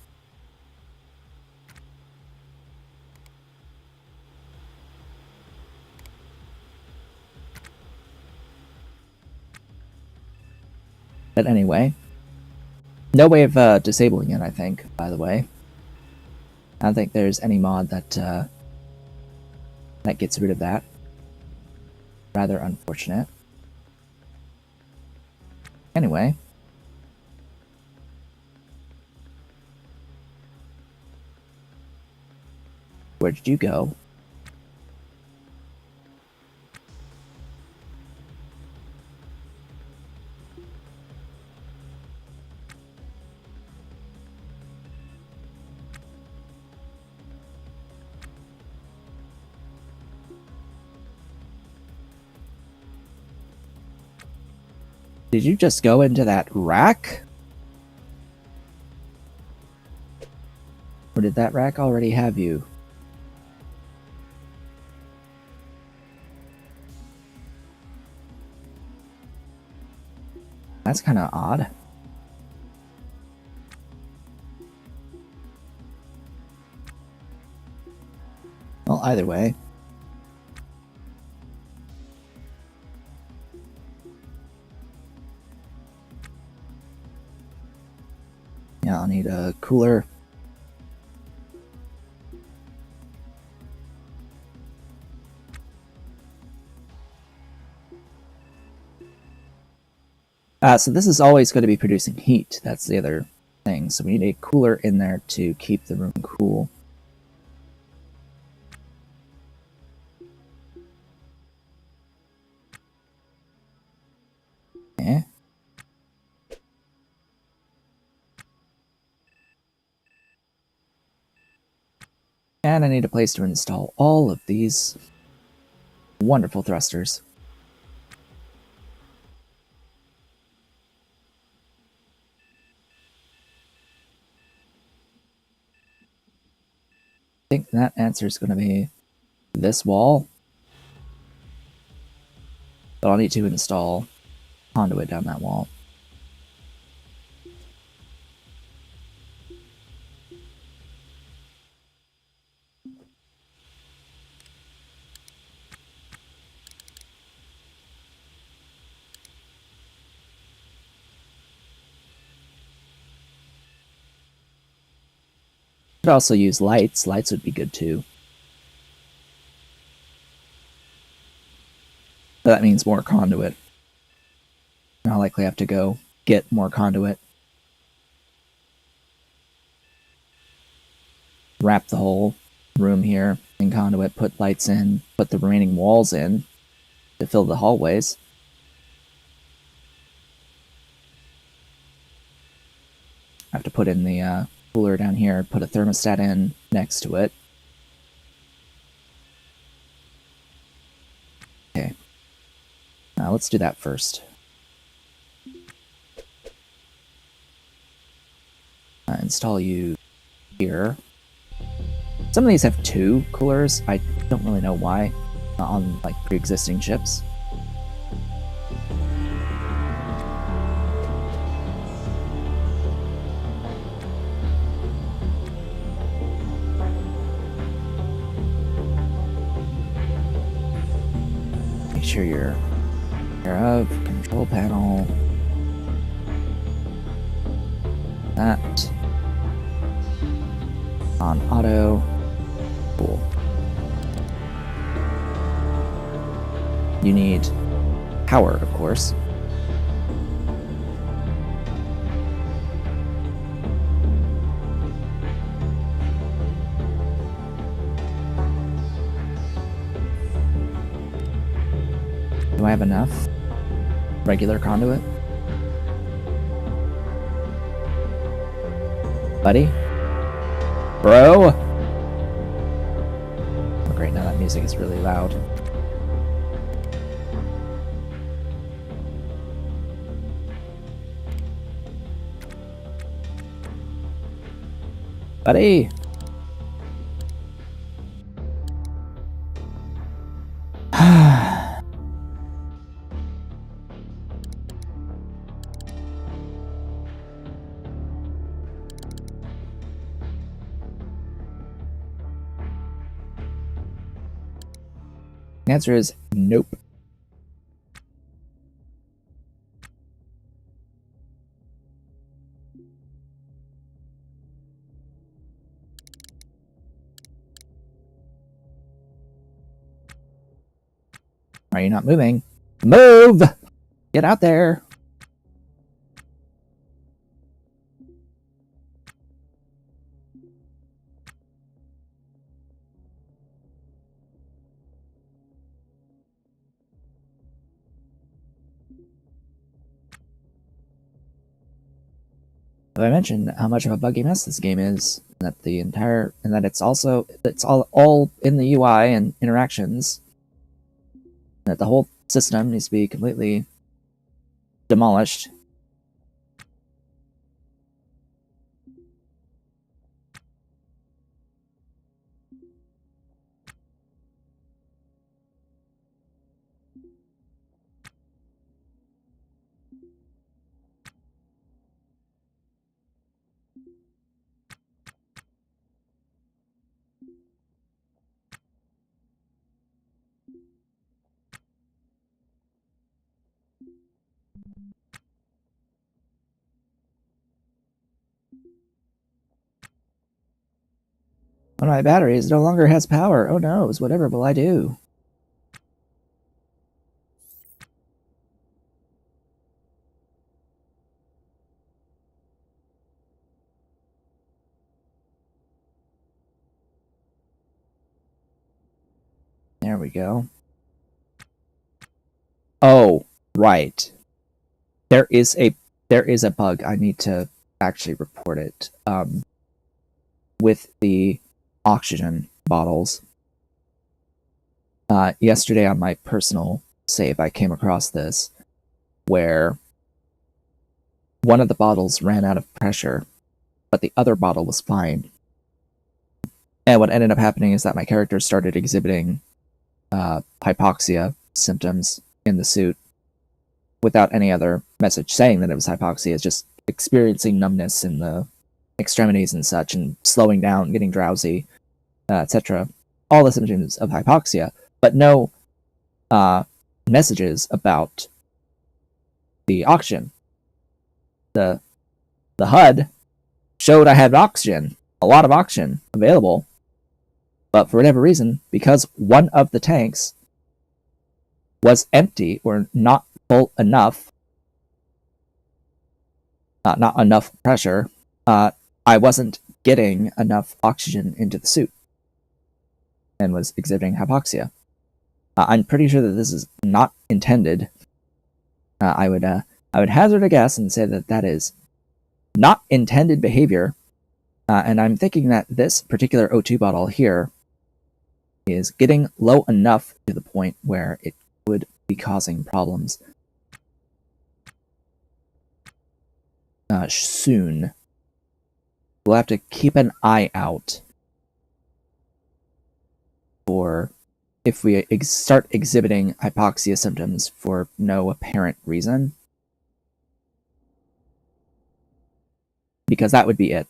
But anyway, no way of disabling it, I think, by the way. I don't think there's any mod that gets rid of that. Rather unfortunate. Anyway. where did you go? Did you just go into that rack? Or did that rack already have you? That's kind of odd. Well, either way. Yeah, I'll need a cooler. So this is always going to be producing heat. That's the other thing. So we need a cooler in there to keep the room cool. Okay. And I need a place to install all of these wonderful thrusters. I think that answer is going to be this wall. But I'll need to install conduit down that wall. Could also use lights. Lights would be good too. But that means more conduit. I'll likely have to go get more conduit. Wrap the whole room here in conduit, put lights in, put the remaining walls in to fill the hallways. I have to put in the cooler down here, put a thermostat in next to it. Okay. Now let's do that first. Install you here. Some of these have 2 coolers. I don't really know why on like pre-existing ships. Make sure you're aware of control panel. That on auto. Cool. You need power, of course. Do I have enough regular conduit? Buddy? Bro? Oh great, now that music is really loud. Buddy! The answer is nope. Are you not moving? Move! Get out there! I mentioned how much of a buggy mess this game is, that it's all in the UI and interactions, that the whole system needs to be completely demolished. One of my batteries no longer has power. Oh no, whatever will I do? There we go. Oh, right. There is a bug. I need to actually report it. With the oxygen bottles. Yesterday on my personal save, I came across this, where one of the bottles ran out of pressure, but the other bottle was fine. And what ended up happening is that my character started exhibiting hypoxia symptoms in the suit without any other message saying that it was hypoxia. It's just experiencing numbness in the extremities and such, and slowing down, getting drowsy, etc. All the symptoms of hypoxia, but no messages about the oxygen. The HUD showed I had oxygen, a lot of oxygen available, but for whatever reason, because one of the tanks was empty or not full enough, not enough pressure, I wasn't getting enough oxygen into the suit and was exhibiting hypoxia. I'm pretty sure that this is not intended. I would hazard a guess and say that that is not intended behavior, and I'm thinking that this particular O2 bottle here is getting low enough to the point where it would be causing problems soon. We'll have to keep an eye out for if we start exhibiting hypoxia symptoms for no apparent reason, because that would be it.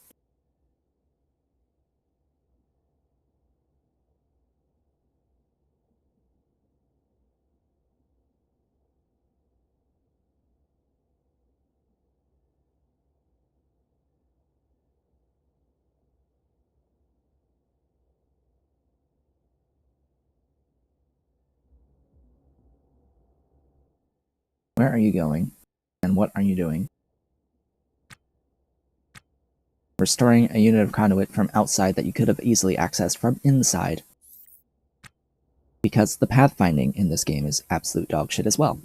Where are you going? And what are you doing? Restoring a unit of conduit from outside that you could have easily accessed from inside. Because the pathfinding in this game is absolute dog shit as well.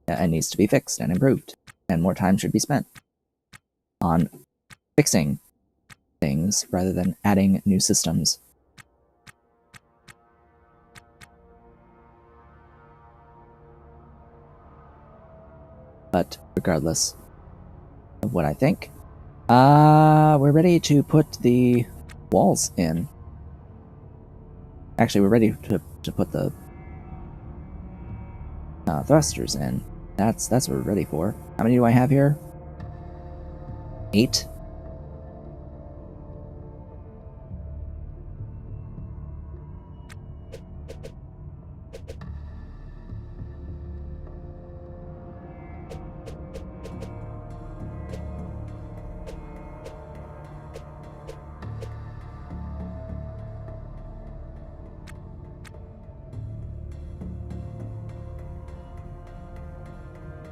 And needs to be fixed and improved. And more time should be spent on fixing things rather than adding new systems. But regardless of what I think, we're ready to put the walls in. Actually, we're ready to put the thrusters in. That's what we're ready for. How many do I have here? 8?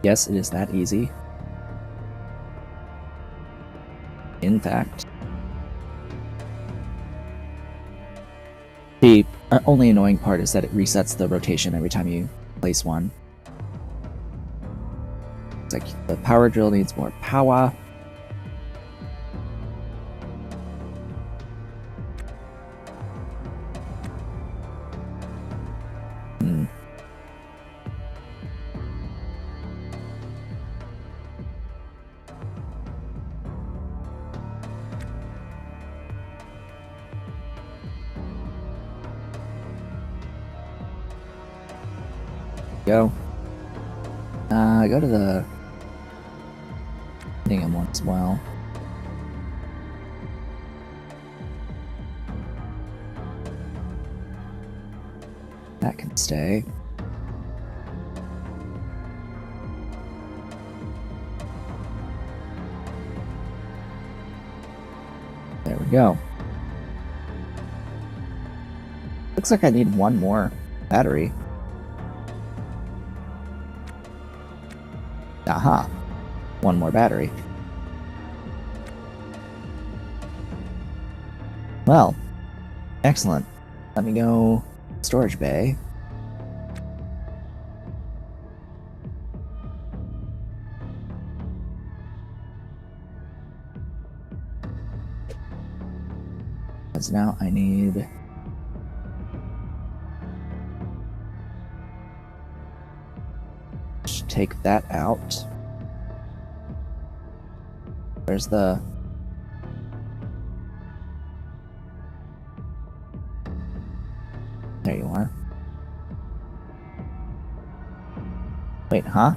Yes, it is that easy. In fact, the only annoying part is that it resets the rotation every time you place one. It's like the power drill needs more power. go. Go to the Bingham one as well. That can stay. There we go. Looks like I need one more battery. Aha. One more battery. Well, excellent. Let me go storage bay. Because now I need... take that out. Where's the... There you are. Wait, huh?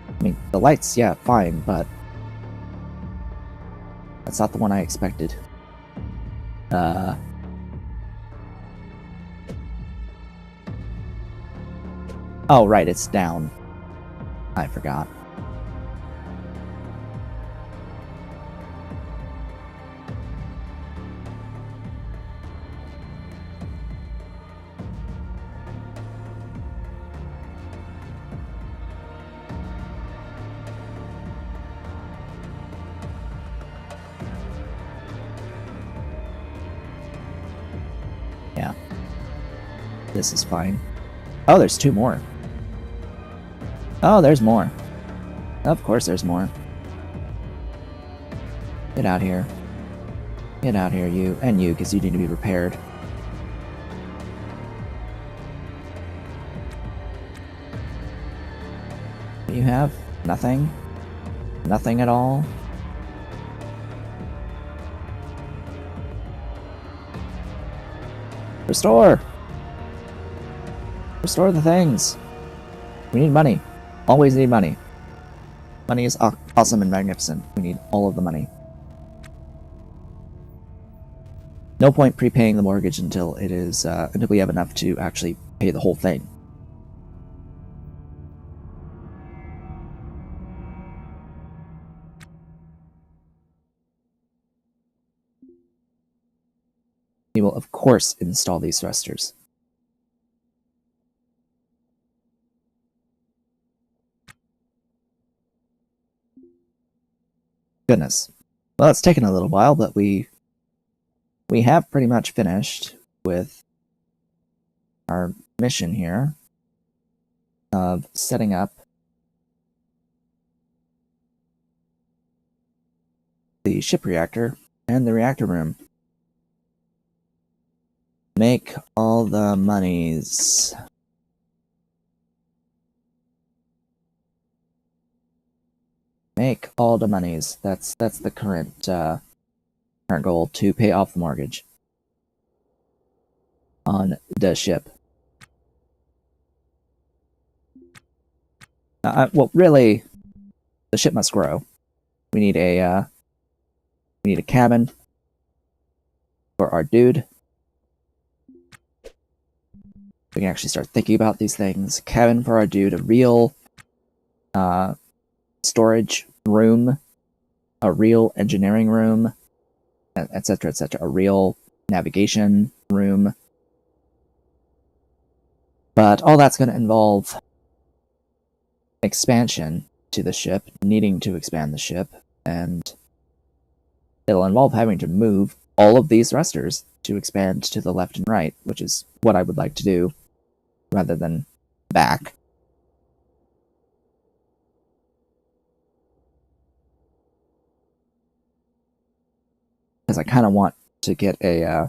I mean, the lights, yeah, fine, but... that's not the one I expected. Oh, right, it's down. I forgot. Yeah. This is fine. Oh, there's two more. Oh, there's more. Of course there's more. Get out here. Get out here, you. And you, because you need to be repaired. What do you have? Nothing? Nothing at all? Restore! Restore the things! We need money. Always need money. Money is awesome and magnificent. We need all of the money. No point prepaying the mortgage until it is until we have enough to actually pay the whole thing. We will of course install these thrusters. Goodness. Well, it's taken a little while, but we have pretty much finished with our mission here of setting up the ship reactor and the reactor room. Make all the monies. Make all the monies. That's the current current goal, to pay off the mortgage on the ship. Well, really, the ship must grow. We need a cabin for our dude. We can actually start thinking about these things. Cabin for our dude, a real storage room, a real engineering room, etc., etc., a real navigation room. But all that's going to involve expansion to the ship, needing to expand the ship, and it'll involve having to move all of these thrusters to expand to the left and right, which is what I would like to do, rather than back. Because I kind of want to get a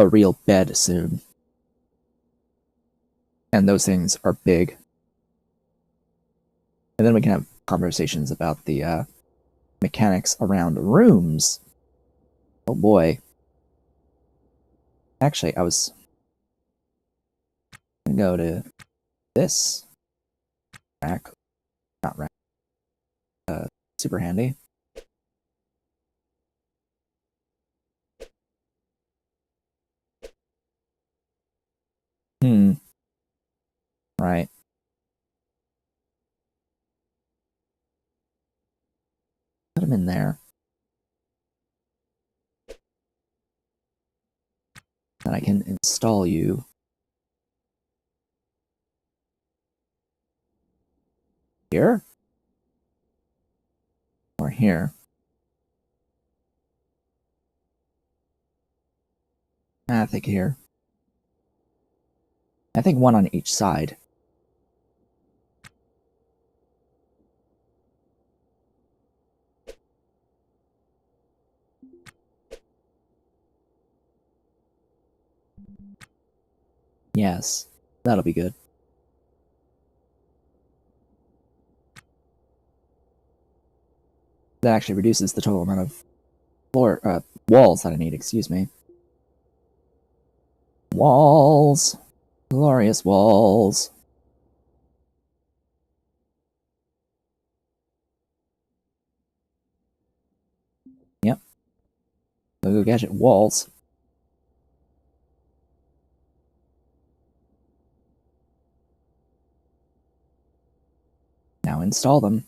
real bed soon. And those things are big. And then we can have conversations about the mechanics around rooms. Oh boy. Actually, I was gonna go to this rack. Not rack. Super handy. Right. Put them in there. Then I can install you. Here? Or here? I think here. I think one on each side. Yes, that'll be good. That actually reduces the total amount of walls that I need, excuse me. Walls! Glorious walls! Yep. Go gadget walls. Now install them.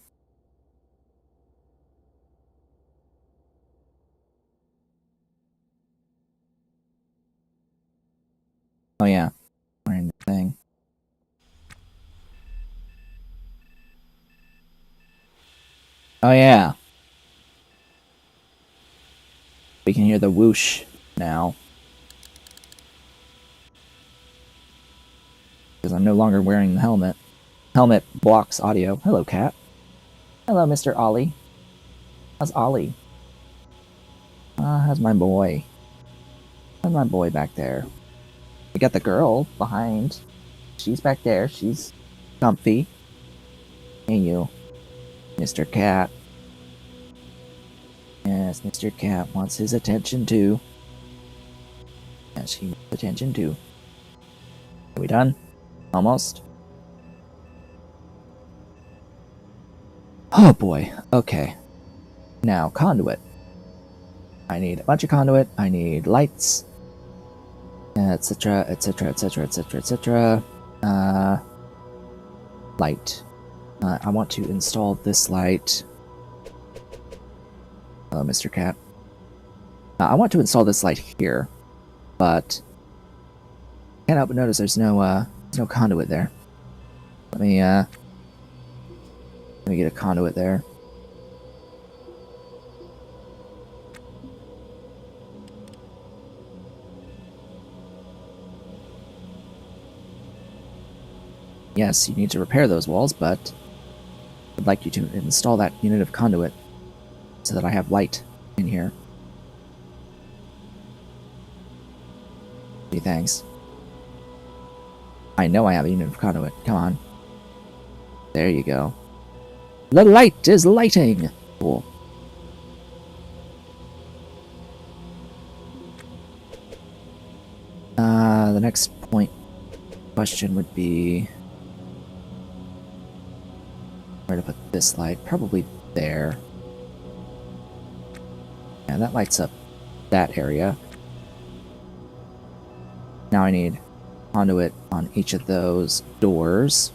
Oh yeah, wearing the thing. Oh yeah. We can hear the whoosh now. Because I'm no longer wearing the helmet. Helmet blocks audio. Hello, cat. Hello, Mr. Ollie. How's Ollie? How's my boy? How's my boy back there? We got the girl behind. She's back there. She's comfy. Hey, you. Mr. Cat. Yes, Mr. Cat wants his attention too. Yes, she wants attention too. Are we done? Almost? Oh boy. Okay. Now, conduit. I need a bunch of conduit. I need lights. Etc, etc, etc, etc, etc. Light. I want to install this light. Hello, Mr. Cat. I want to install this light here, but can't help but notice there's no conduit there. Let me get a conduit there. Yes, you need to repair those walls, but I'd like you to install that unit of conduit so that I have light in here. Gee, thanks. I know I have a unit of conduit. Come on. There you go. The light is lighting! Cool. The next question would be where to put this light. Probably there. Yeah, that lights up that area. Now I need conduit on each of those doors.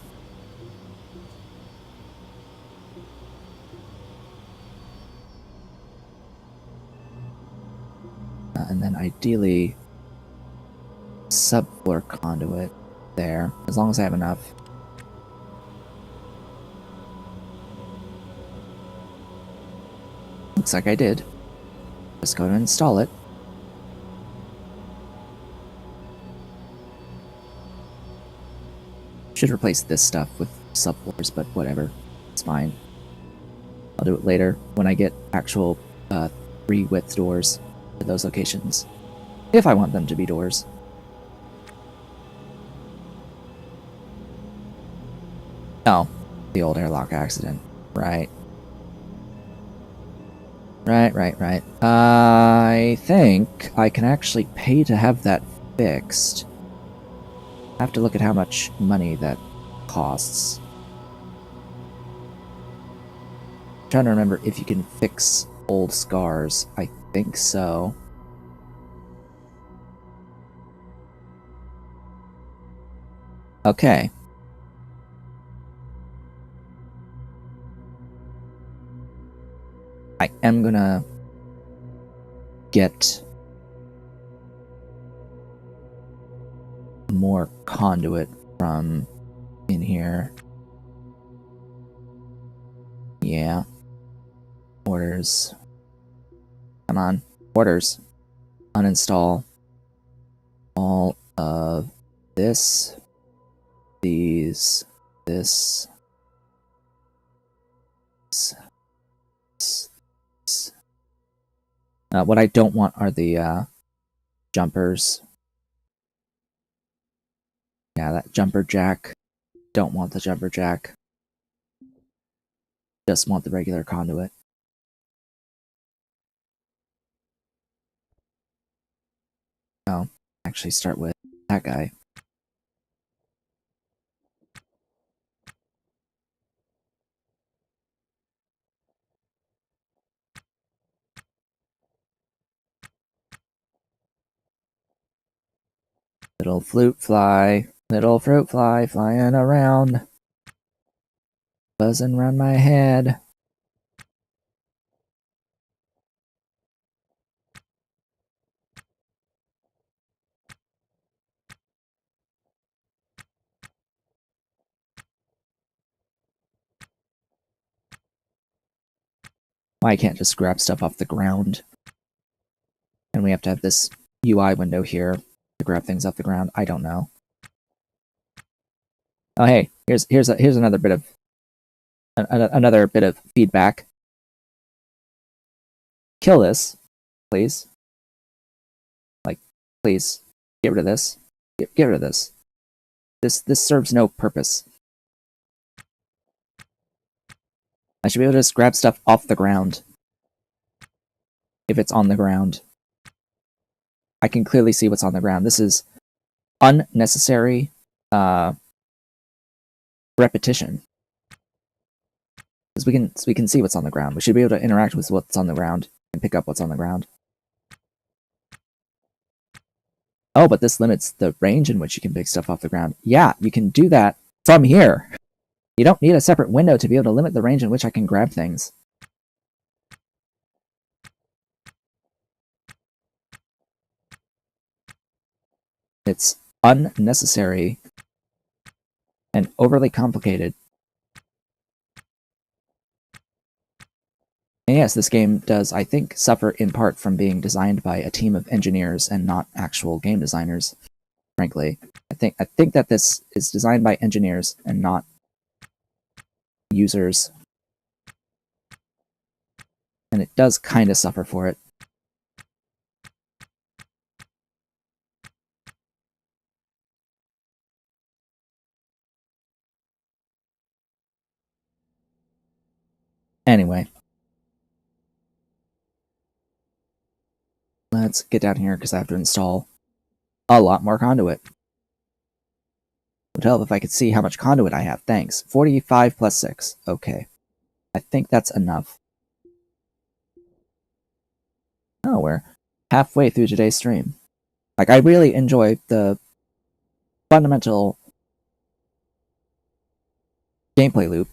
And then ideally subfloor conduit there, as long as I have enough. Looks like I did. Just go to install it. Should replace this stuff with subfloors, but whatever. It's fine. I'll do it later when I get actual 3-width doors for those locations. If I want them to be doors. Oh, the old airlock accident. Right. Right. I think I can actually pay to have that fixed. I have to look at how much money that costs. I'm trying to remember if you can fix old scars. I think so. Okay. I am gonna get more conduit from in here. Yeah. Orders. Come on. Orders. Uninstall all of this, these, this, what I don't want are the jumpers. Yeah, that jumper jack. Don't want the jumper jack. Just want the regular conduit. Oh, actually start with that guy. Little fruit fly flying around, buzzing around my head. Why I can't just grab stuff off the ground? And we have to have this UI window here to grab things off the ground. I don't know. Oh hey, here's another bit of another bit of feedback. Kill this, please. Like, please get rid of this. Get rid of this. This serves no purpose. I should be able to just grab stuff off the ground. If it's on the ground. I can clearly see what's on the ground. This is unnecessary repetition. Because we can see what's on the ground. We should be able to interact with what's on the ground and pick up what's on the ground. Oh, but this limits the range in which you can pick stuff off the ground. Yeah, you can do that from here. You don't need a separate window to be able to limit the range in which I can grab things. It's unnecessary and overly complicated. And yes, this game does, I think, suffer in part from being designed by a team of engineers and not actual game designers, frankly. I think that this is designed by engineers and not users. And it does kind of suffer for it. Anyway. Let's get down here because I have to install a lot more conduit. It would help if I could see how much conduit I have. Thanks. 45 plus 6. Okay. I think that's enough. Oh, we're halfway through today's stream. Like, I really enjoy the fundamental gameplay loop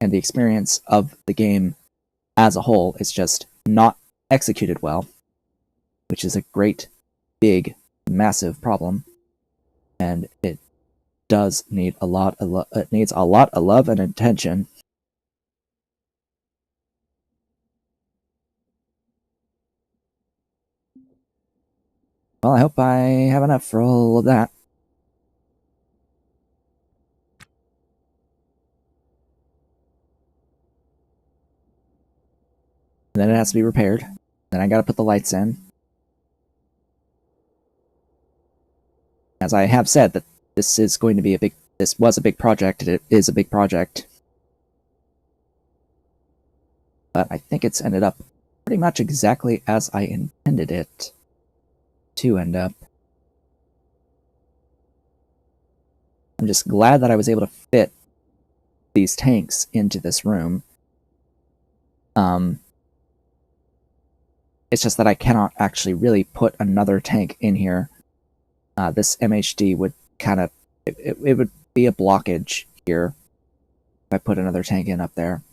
and the experience of the game as a whole. It's just not executed well, which is a great, big, massive problem. And it does need a lot of it needs a lot of love and attention. Well, I hope I have enough for all of that. And then it has to be repaired. Then I gotta put the lights in. As I have said, that this is going to be this was a big project, and it is a big project. But I think it's ended up pretty much exactly as I intended it to end up. I'm just glad that I was able to fit these tanks into this room. It's just that I cannot actually really put another tank in here. This MHD would kind of... It would be a blockage here if I put another tank in up there.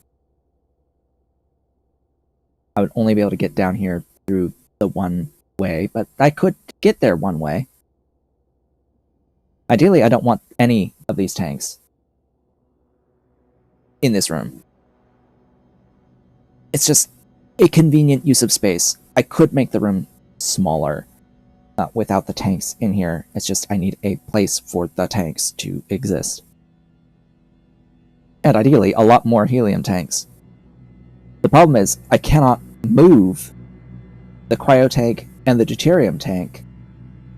I would only be able to get down here through the one way, but I could get there one way. Ideally, I don't want any of these tanks in this room. It's just a convenient use of space. I could make the room smaller without the tanks in here. It's just I need a place for the tanks to exist. And ideally, a lot more helium tanks. The problem is, I cannot move the cryo tank and the deuterium tank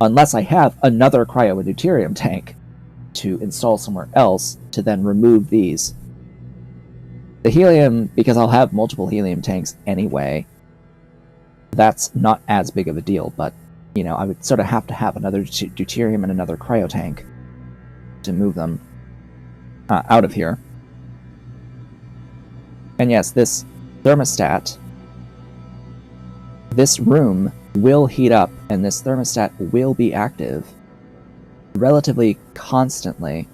unless I have another cryo and deuterium tank to install somewhere else to then remove these. The helium, because I'll have multiple helium tanks anyway, that's not as big of a deal, but, you know, I would sort of have to have another deuterium and another cryo tank to move them out of here. And yes, this thermostat, this room will heat up, and this thermostat will be active relatively constantly.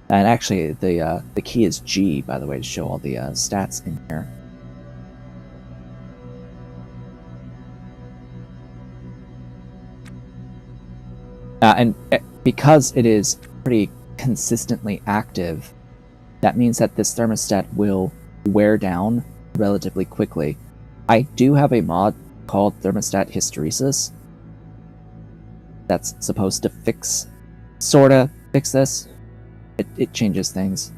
And actually, the key is G, by the way, to show all the stats in here. And because it is pretty consistently active, that means that this thermostat will wear down relatively quickly. I do have a mod called Thermostat Hysteresis that's supposed to sorta fix this. It changes things.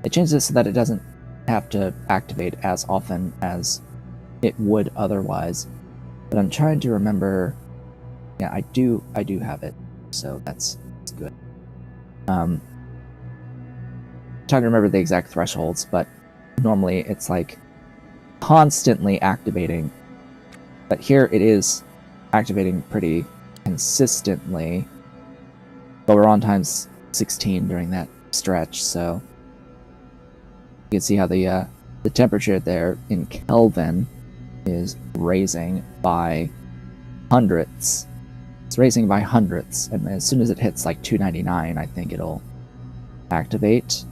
It changes it so that it doesn't have to activate as often as it would otherwise. But I'm trying to remember. Yeah, I do have it, so that's good. Trying to remember the exact thresholds, but normally it's like constantly activating. But here it is activating pretty consistently. But we're on times 16 during that stretch, so you can see how the temperature there in Kelvin is raising by hundredths. It's raising by hundredths, and as soon as it hits like 299, I think it'll activate.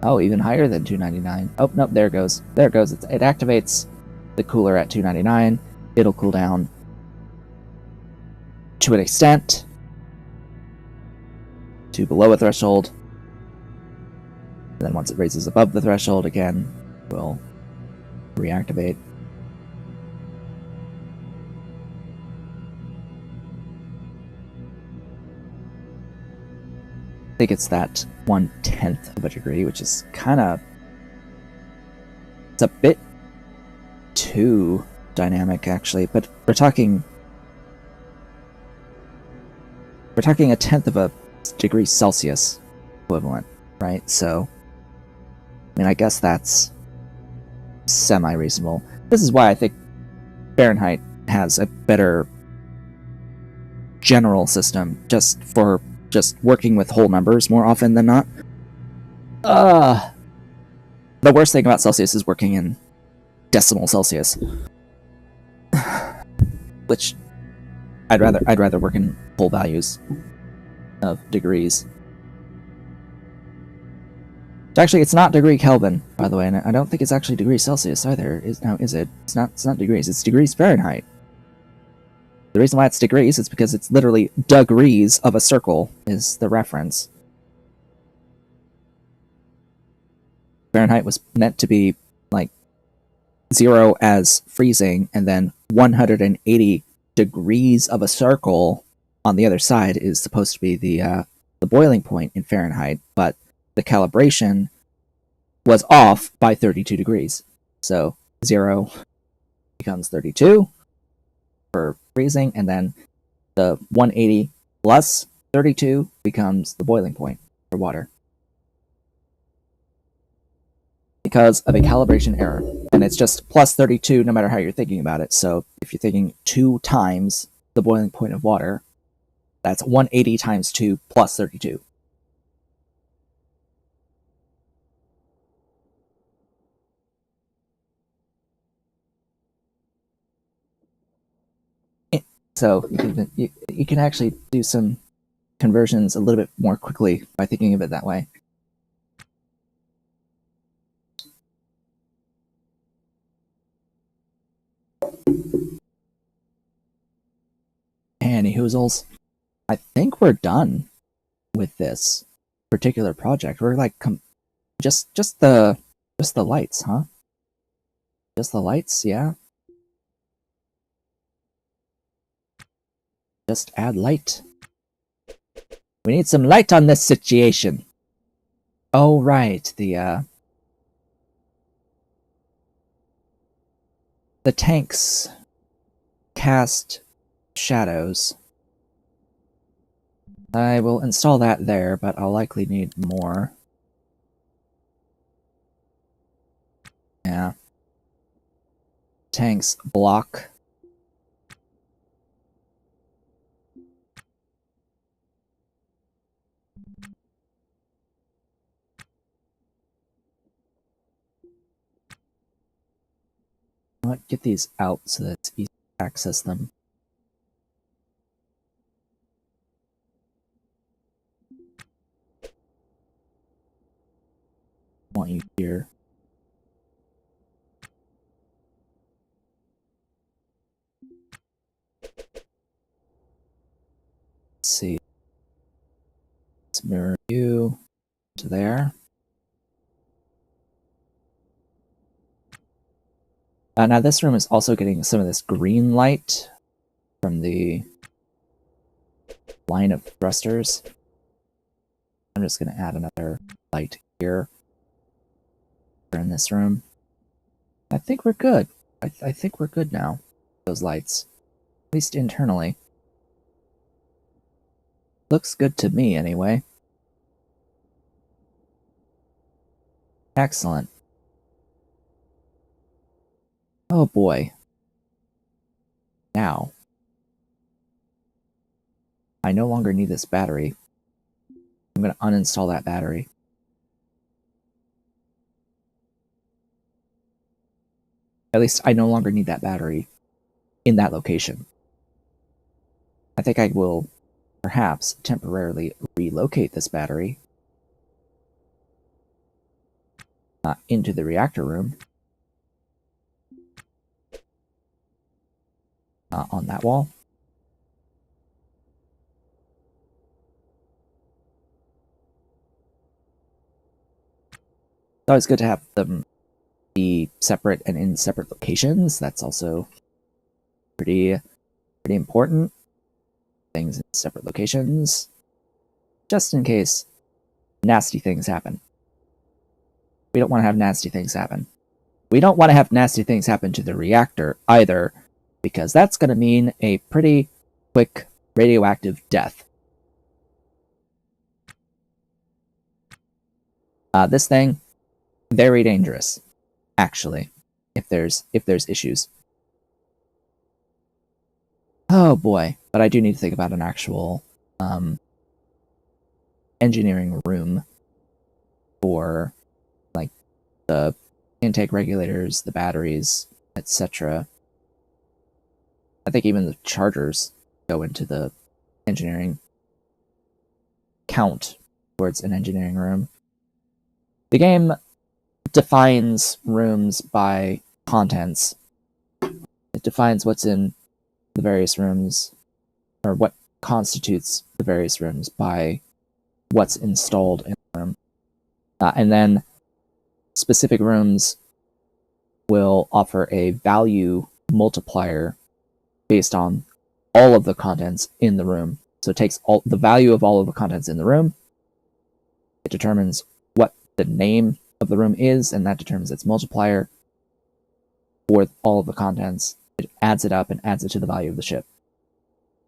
Oh, even higher than 299. Oh, nope, there it goes. There it goes. It activates the cooler at 299. It'll cool down to an extent to below a threshold. And then once it raises above the threshold again, we'll reactivate. I think it's that 1/10 of a degree, which is kind of... It's a bit too dynamic, actually, but we're talking a 1/10 of a degree Celsius equivalent, right? So, I mean, I guess that's semi-reasonable. This is why I think Fahrenheit has a better general system, just for working with whole numbers more often than not. The worst thing about Celsius is working in decimal Celsius, which I'd rather work in whole values of degrees. Actually, it's not degree Kelvin, by the way, and I don't think it's actually degrees Celsius either. Is it? It's not degrees. It's degrees Fahrenheit. The reason why it's degrees is because it's literally degrees of a circle is the reference. Fahrenheit was meant to be like 0 as freezing, and then 180 degrees of a circle on the other side is supposed to be the boiling point in Fahrenheit, but the calibration was off by 32 degrees. So 0 becomes 32 for freezing, and then the 180 plus 32 becomes the boiling point for water. Because of a calibration error. And it's just plus 32 no matter how you're thinking about it. So if you're thinking 2 times the boiling point of water. That's 180 times 2 plus 32. So you can actually do some conversions a little bit more quickly by thinking of it that way. Anywhoozles, I think we're done with this particular project. We're like just the lights, huh? Just the lights, yeah. Just add light. We need some light on this situation. Oh right, the tanks cast shadows. I will install that there, but I'll likely need more. Yeah. Tanks block. What? Get these out so that it's easy to access them. I want you here. Let's see. Let's mirror you to there. Now this room is also getting some of this green light from the line of thrusters. I'm just going to add another light here in this room. I think we're good. I think we're good now. Those lights, at least internally. Looks good to me, anyway. Excellent. Oh boy. Now, I no longer need this battery. I'm going to uninstall that battery. At least I no longer need that battery in that location. I think I will perhaps temporarily relocate this battery into the reactor room on that wall. It's always good to have them be separate and in separate locations. That's also pretty important. Things in separate locations, just in case nasty things happen. We don't want to have nasty things happen. We don't want to have nasty things happen to the reactor either, because that's going to mean a pretty quick radioactive death. This thing, very dangerous, actually, if there's issues. Oh boy, but I do need to think about an actual engineering room for like the intake regulators, the batteries, etc. I think even the chargers go into the engineering count towards an engineering room. The game defines rooms by contents. It defines what's in the various rooms, or what constitutes the various rooms by what's installed in the room. And then specific rooms will offer a value multiplier based on all of the contents in the room. So it takes all the value of all of the contents in the room. It determines what the name of the room is, and that determines its multiplier for all of the contents. It adds it up and adds it to the value of the ship.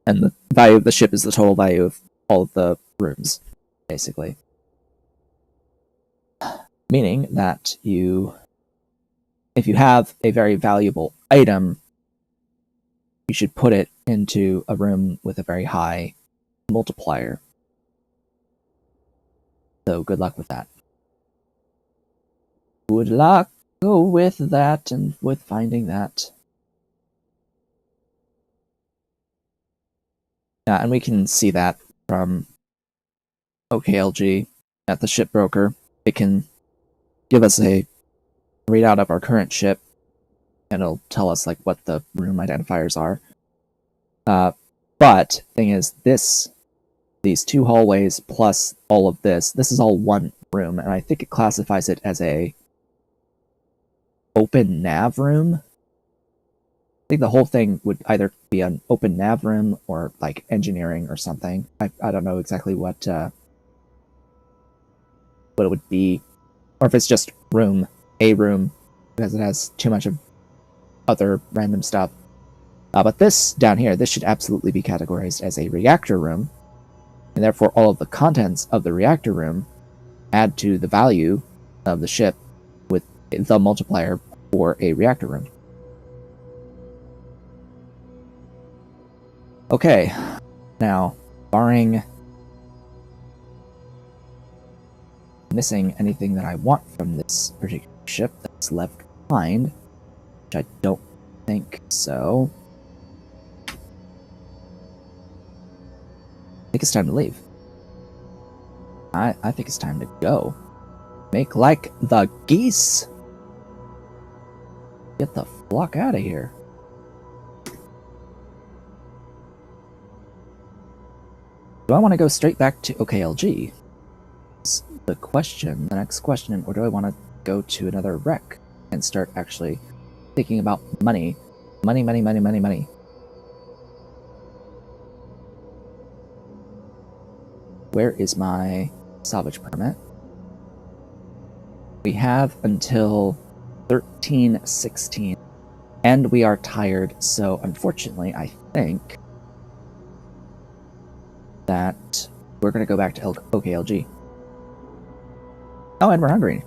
And the value of the ship is the total value of all of the rooms, basically. Meaning that if you have a very valuable item, you should put it into a room with a very high multiplier. So good luck with that. Good luck with that and with finding that. Yeah, and we can see that from OKLG at the ship broker. It can give us a readout of our current ship, and it'll tell us like what the room identifiers are. But thing is, these two hallways plus all of this is all one room, and I think it classifies it as a open nav room. I think the whole thing would either be an open nav room or like engineering or something. I don't know exactly what it would be, or if it's just a room, because it has too much of other random stuff. But this down here, this should absolutely be categorized as a reactor room, and therefore all of the contents of the reactor room add to the value of the ship with the multiplier for a reactor room. Okay, now, barring missing anything that I want from this particular ship that's left behind, which I don't think so, I think it's time to leave. I think it's time to go. Make like the geese! Get the flock out of here. Do I want to go straight back to OKLG? That's the question, the next question, or do I want to go to another wreck and start actually thinking about money? Money, money, money, money, money. Where is my salvage permit? We have until 13/16, and we are tired, so unfortunately, I think that we're going to go back to OKLG. Oh, and we're hungry.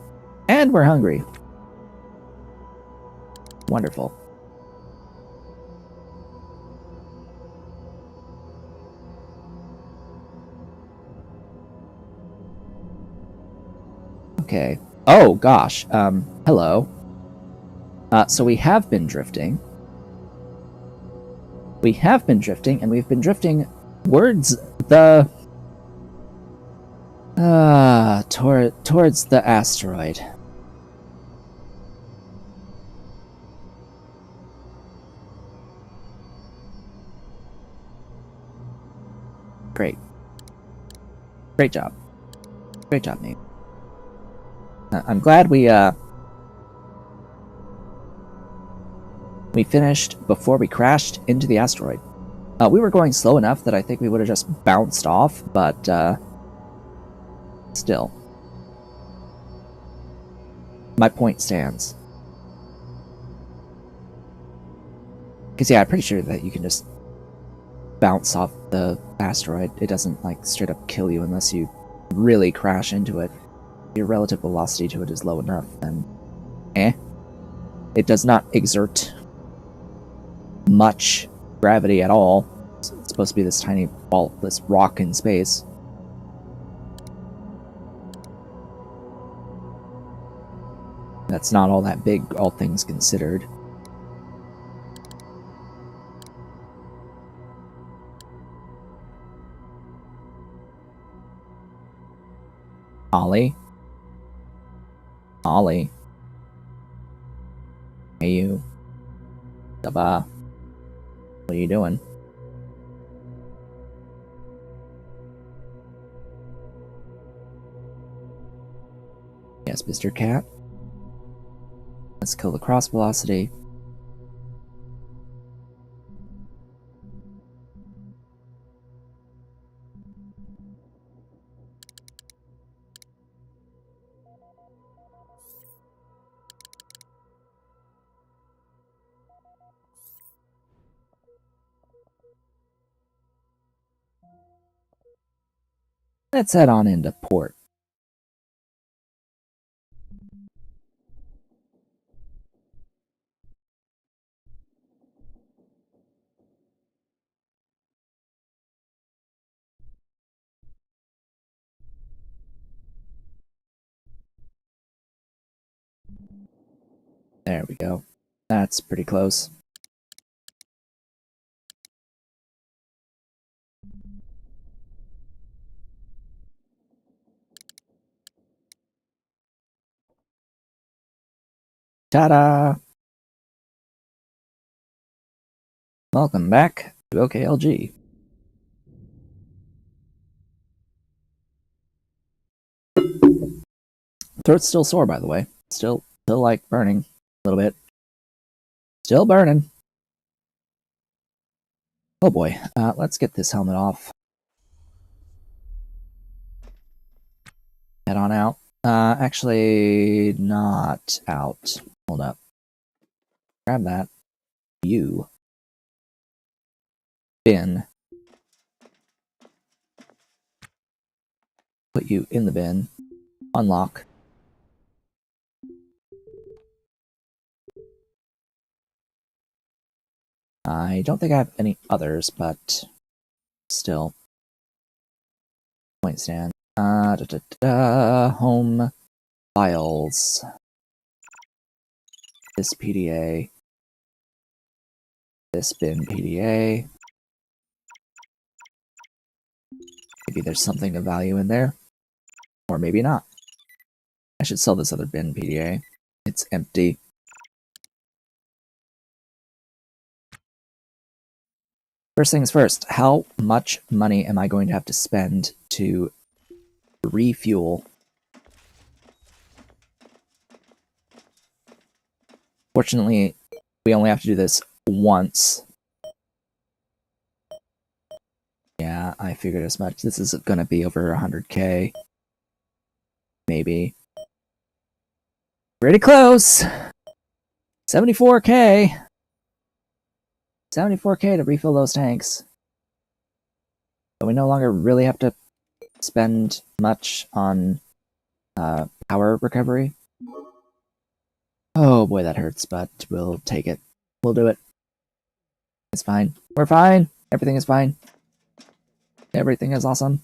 And we're hungry. Wonderful. Okay. Oh, gosh. Hello. So we have been drifting. We have been drifting, and we've been drifting towards the... towards the asteroid. Great. Great job. Great job, Nate. I'm glad we finished before we crashed into the asteroid. We were going slow enough that I think we would have just bounced off, but still. My point stands. Because, yeah, I'm pretty sure that you can just bounce off the asteroid. It doesn't, like, straight up kill you unless you really crash into it. Your relative velocity to it is low enough, then it does not exert much gravity at all. It's supposed to be this tiny ball, this rock in space. That's not all that big, all things considered. Ollie? Ollie? Hey, you. Daba. What are you doing? Yes, Mr. Cat. Let's kill the cross velocity. Let's head on into port. There we go. That's pretty close. Ta-da! Welcome back to OKLG. Throat's still sore, by the way. Still like burning a little bit. Still burning. Oh boy. Let's get this helmet off. Head on out. Actually, not out. Hold up. Grab that. You. Bin. Put you in the bin. Unlock. I don't think I have any others, but still. Point stand. Home. Files. This PDA. This bin PDA. Maybe there's something of value in there. Or maybe not. I should sell this other bin PDA. It's empty. First things first, how much money am I going to have to spend to refuel? Fortunately, we only have to do this once. Yeah, I figured as much. This is going to be over 100k. Maybe. Pretty close! 74k! 74k to refill those tanks. But we no longer really have to spend much on power recovery. Oh boy, that hurts, but we'll take it. We'll do it. It's fine. We're fine! Everything is fine. Everything is awesome.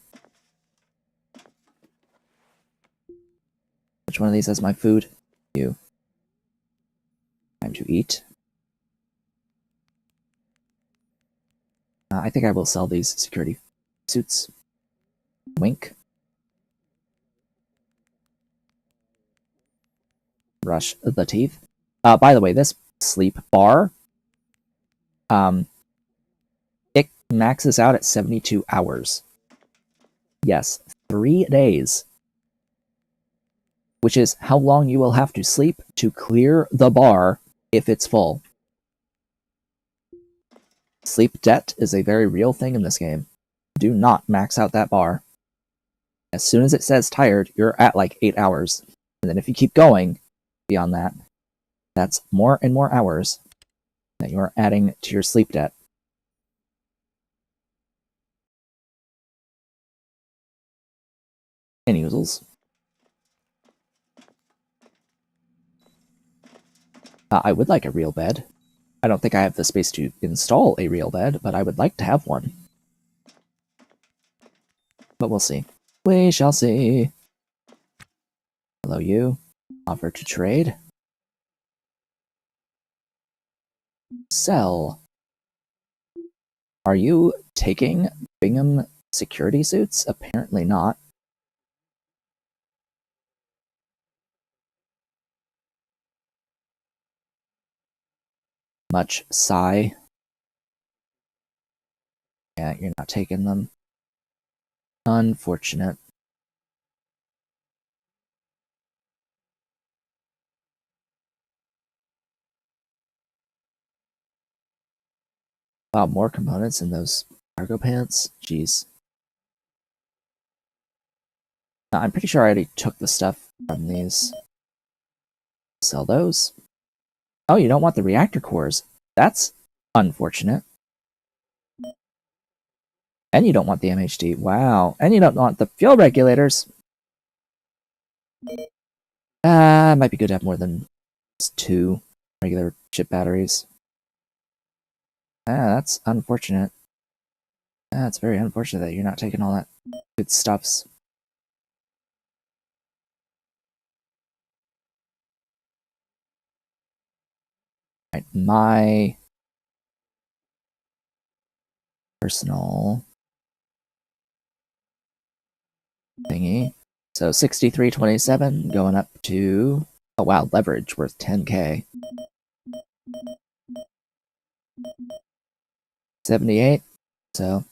Which one of these has my food? You. Time to eat. I think I will sell these security suits. Wink. Brush the teeth. By the way, this sleep bar, it maxes out at 72 hours. Yes, 3 days. Which is how long you will have to sleep to clear the bar if it's full. Sleep debt is a very real thing in this game. Do not max out that bar. As soon as it says tired, you're at like 8 hours. And then if you keep going beyond that, that's more and more hours that you are adding to your sleep debt. Any oozles. I would like a real bed. I don't think I have the space to install a real bed, but I would like to have one. But we'll see. We shall see. Hello, you. Offer to trade. Sell. Are you taking Bingham security suits? Apparently not. Much sigh. Yeah, you're not taking them. Unfortunate. Wow, more components in those cargo pants? Jeez. I'm pretty sure I already took the stuff from these. Sell those. Oh, you don't want the reactor cores. That's unfortunate. And you don't want the MHD. Wow. And you don't want the fuel regulators. It might be good to have more than just 2 regular chip batteries. That's unfortunate. That's very unfortunate that you're not taking all that good stuffs. Right, my personal thingy. So 63.27 going up to, oh wow, leverage worth 10k. 78, so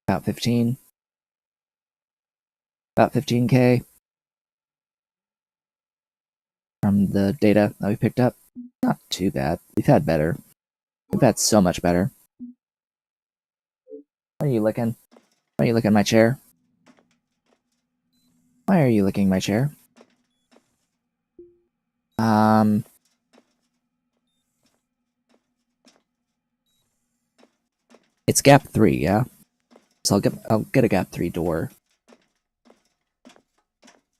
about 15k from the data that we picked up. Not too bad. We've had better. We've had so much better. Why are you licking? Why are you licking my chair? Why are you licking my chair? It's gap 3, yeah? So I'll get a gap 3 door.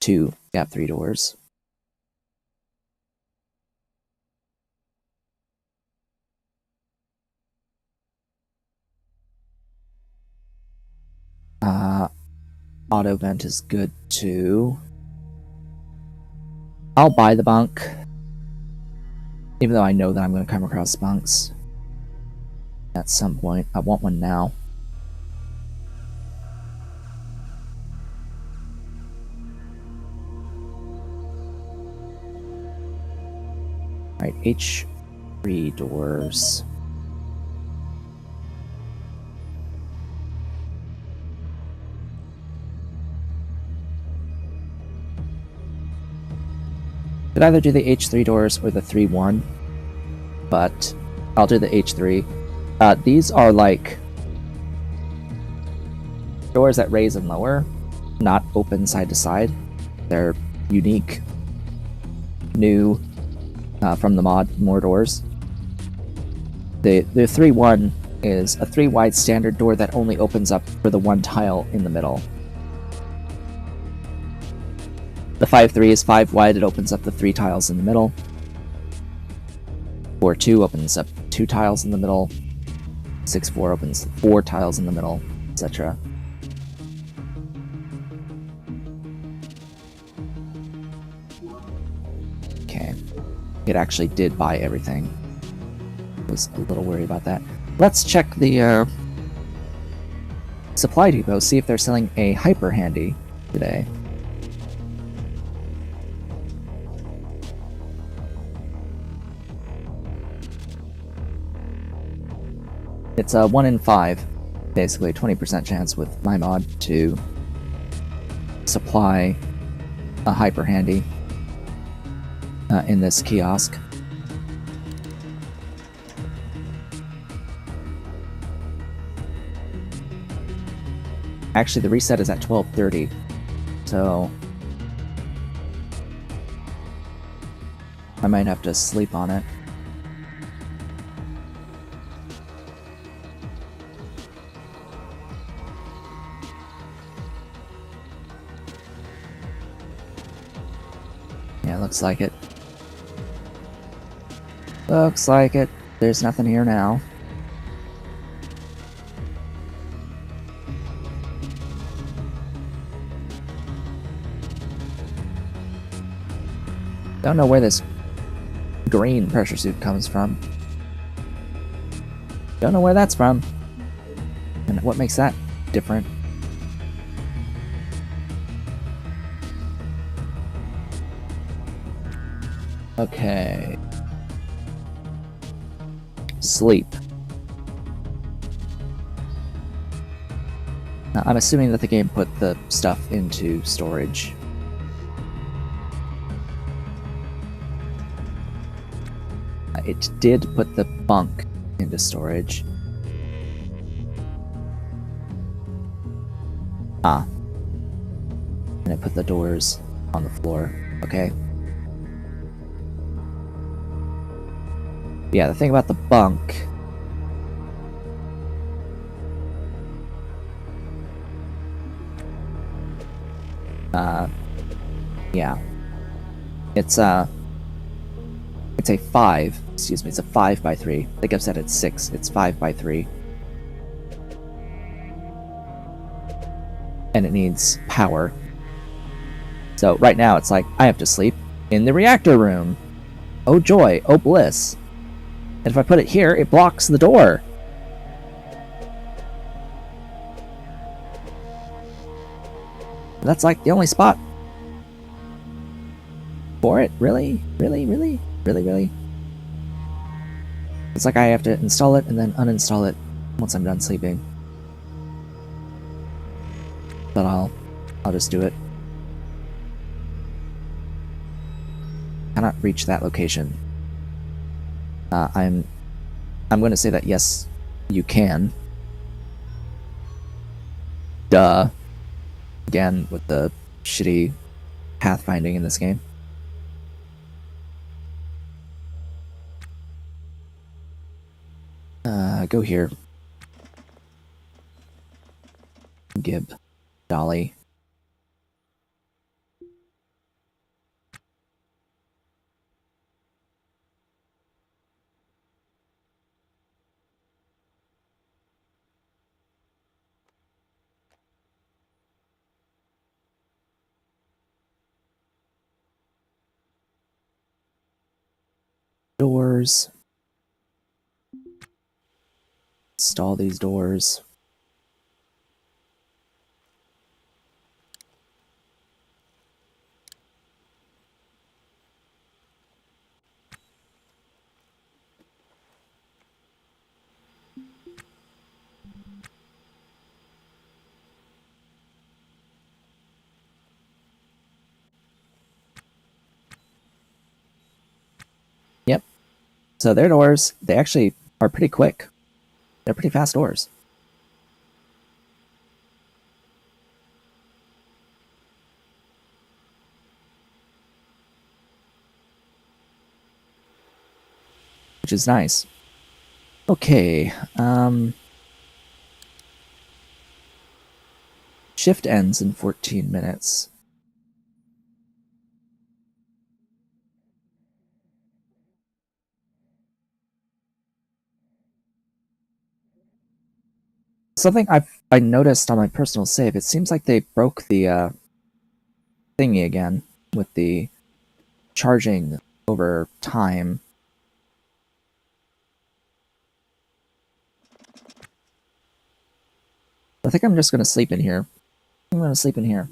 2 gap 3 doors. Auto vent is good too. I'll buy the bunk. Even though I know that I'm going to come across bunks at some point. I want one now. Alright, H3 doors. Could either do the H3 doors or the 3-1, but I'll do the H3. These are like doors that raise and lower, not open side to side. They're unique, new, from the mod, more doors. The 3-1 is a 3 wide standard door that only opens up for the 1 tile in the middle. The 5-3 is 5 wide, it opens up the 3 tiles in the middle. 4-2 opens up 2 tiles in the middle. 6-4 opens 4 tiles in the middle, etc. Okay. It actually did buy everything. I was a little worried about that. Let's check the supply depot, see if they're selling a hyper handy today. It's a 1 in 5, basically 20% chance with my mod to supply a hyper handy in this kiosk. Actually, the reset is at 12:30, so I might have to sleep on it. Yeah, looks like it. Looks like it. There's nothing here now. Don't know where this green pressure suit comes from. Don't know where that's from. And what makes that different. Okay. Sleep. Now, I'm assuming that the game put the stuff into storage. It did put the bunk into storage. Ah. And it put the doors on the floor. Okay. Yeah, the thing about the bunk... yeah. It's a 5, excuse me, it's a 5x3. I think I've said it's 6, it's 5x3. And it needs power. So right now it's like, I have to sleep in the reactor room. Oh joy, oh bliss. And if I put it here, it blocks the door. That's like the only spot for it. Really? Really? Really? Really? Really? It's like I have to install it and then uninstall it once I'm done sleeping. But I'll just do it. Cannot reach that location. I'm going to say that yes, you can. Duh. Again, with the shitty pathfinding in this game. Go here. Gib. Dolly. Doors. Install these doors. Yep. So their doors, they actually are pretty quick. They're pretty fast doors. Which is nice. Okay, shift ends in 14 minutes. Something I noticed on my personal save, it seems like they broke the thingy again with the charging over time. I think I'm just going to sleep in here. I'm going to sleep in here.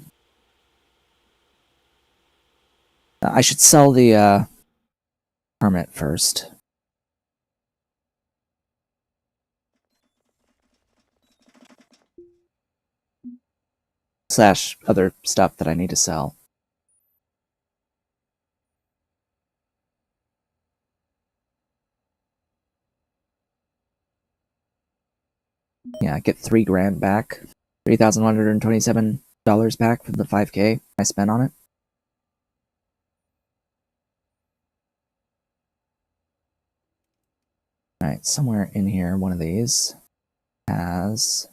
I should sell the permit first. Slash other stuff that I need to sell. Yeah, get $3,000 back. $3,127 back from the 5K I spent on it. Alright, somewhere in here, one of these has...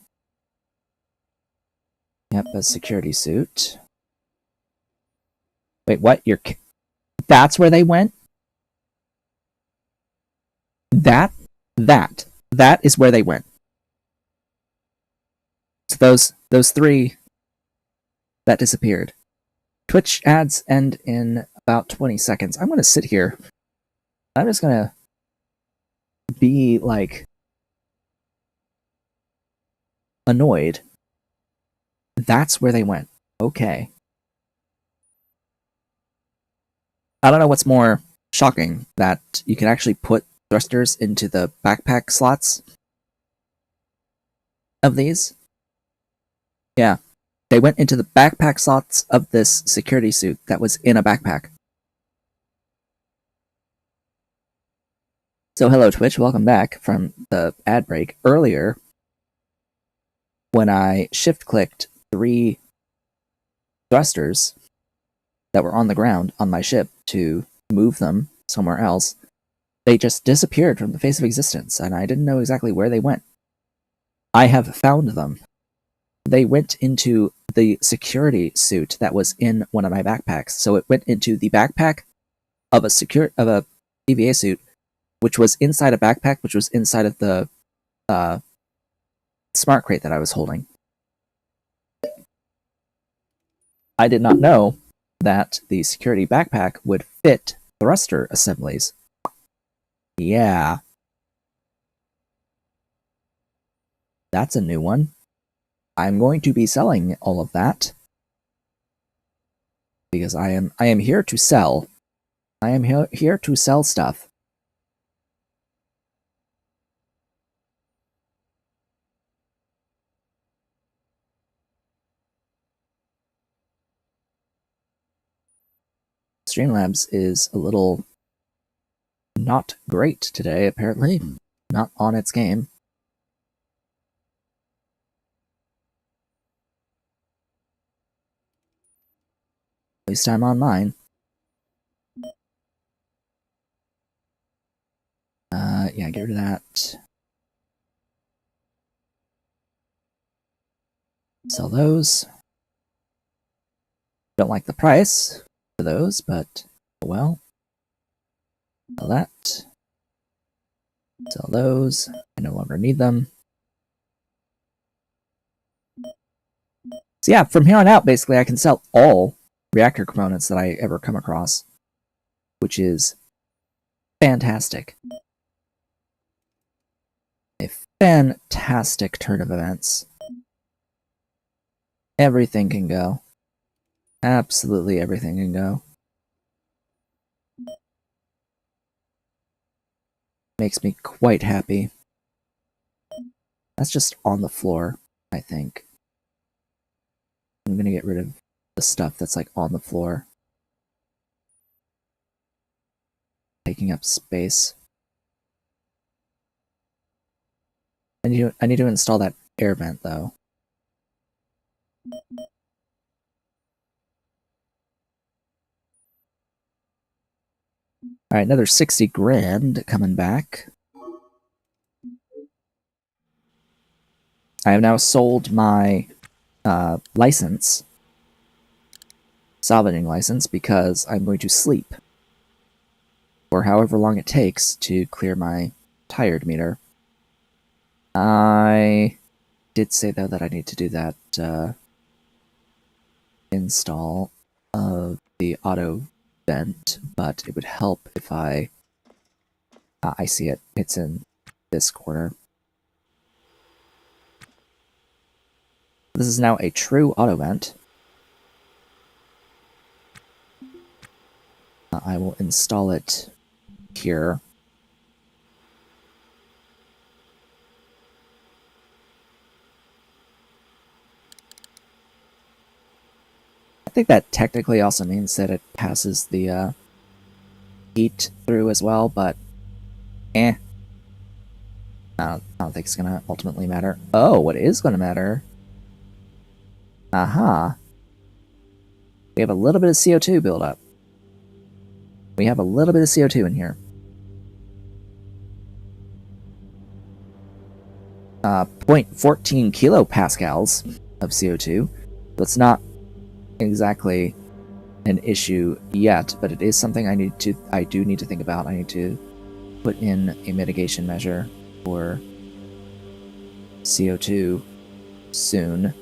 Yep, a security suit. Wait, what? That's where they went? That is where they went. So those three that disappeared. Twitch ads end in about 20 seconds. I'm going to sit here. I'm just going to be, like, annoyed. That's where they went. Okay. I don't know what's more shocking, that you can actually put thrusters into the backpack slots of these. Yeah. They went into the backpack slots of this security suit that was in a backpack. So hello Twitch, welcome back from the ad break. Earlier, when I shift-clicked 3 thrusters that were on the ground on my ship to move them somewhere else, they just disappeared from the face of existence, and I didn't know exactly where they went. I have found them. They went into the security suit that was in one of my backpacks. So it went into the backpack of a EVA suit, which was inside a backpack, which was inside of the smart crate that I was holding. I did not know that the security backpack would fit thruster assemblies. Yeah. That's a new one. I'm going to be selling all of that. Because I am here to sell. I am here to sell stuff. Streamlabs is a little not great today, apparently. Not on its game. At least I'm on mine. Yeah, get rid of that. Sell those. Don't like the price for those, but well. Sell that. Sell those. I no longer need them. So yeah, from here on out, basically, I can sell all reactor components that I ever come across, which is fantastic. A fantastic turn of events. Everything can go. Absolutely everything can go. Makes me quite happy. That's just on the floor, I think. I'm gonna get rid of the stuff that's like on the floor. Taking up space. I need to install that air vent though. Alright, another 60 grand coming back. I have now sold my license, salvaging license, because I'm going to sleep for however long it takes to clear my tired meter. I did say though that I need to do that install of the auto vent, but it would help if I see it. It's in this corner. This is now a true auto vent. I will install it here. I think that technically also means that it passes the heat through as well, but I don't think it's gonna ultimately matter. Oh, what is gonna matter? Aha. We have a little bit of CO2 buildup. We have a little bit of CO2 in here. 0.14 kilopascals of CO2. That's not exactly an issue yet, but it is something I do need to think about. I need to put in a mitigation measure for CO2 soon.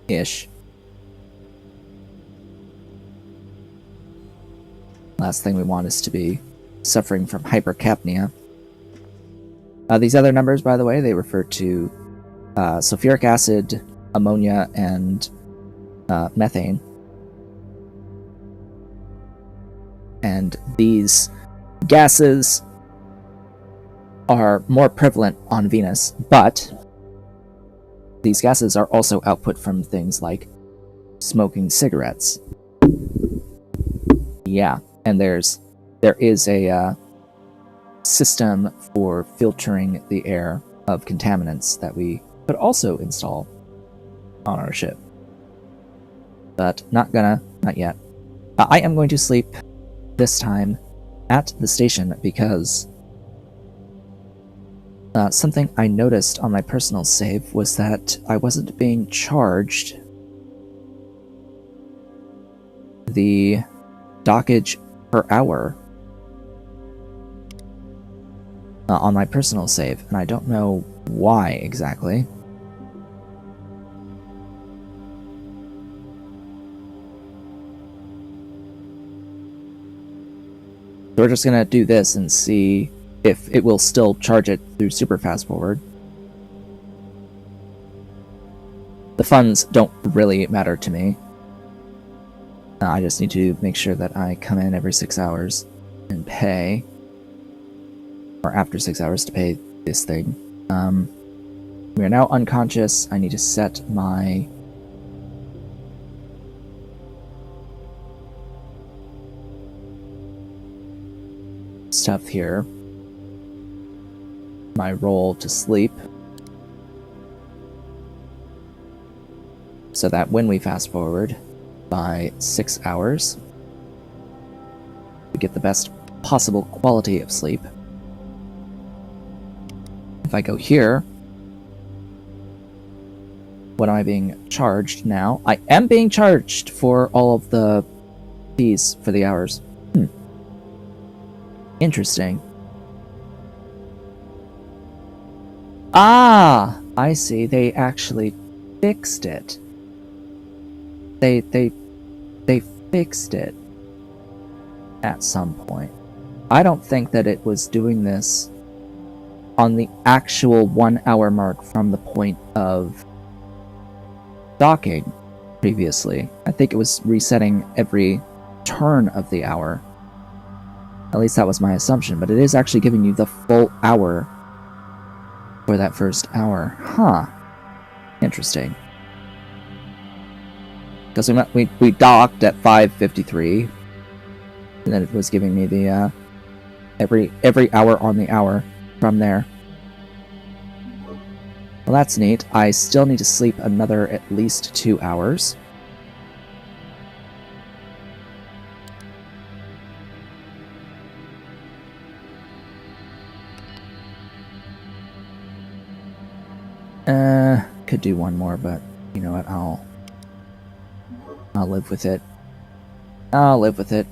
Ish. Last thing we want is to be suffering from hypercapnia. These other numbers, by the way, they refer to sulfuric acid, ammonia, and methane. And these gases are more prevalent on Venus, but these gases are also output from things like smoking cigarettes. Yeah, and there is a system for filtering the air of contaminants that we could also install on our ship. But not yet. I am going to sleep this time at the station because something I noticed on my personal save was that I wasn't being charged the dockage per hour on my personal save, and I don't know why exactly. So we're just gonna do this and see if it will still charge it through super fast forward. The funds don't really matter to me. I just need to make sure that I come in every 6 hours and pay, or after 6 hours to pay this thing. We are now unconscious. I need to set my stuff here, my roll to sleep, so that when we fast forward by 6 hours, we get the best possible quality of sleep. If I go here, what am I being charged now? I am being charged for all of the fees for the hours. Interesting. Ah, I see. They actually fixed it. They fixed it at some point. I don't think that it was doing this on the actual 1 hour mark from the point of docking previously. I think it was resetting every turn of the hour. At least that was my assumption, but it is actually giving you the full hour for that first hour. Huh. Interesting. Because we docked at 5:53, and then it was giving me the every hour on the hour from there. Well, that's neat. I still need to sleep another at least 2 hours. Could do one more, but you know what? I'll live with it. I'll live with it.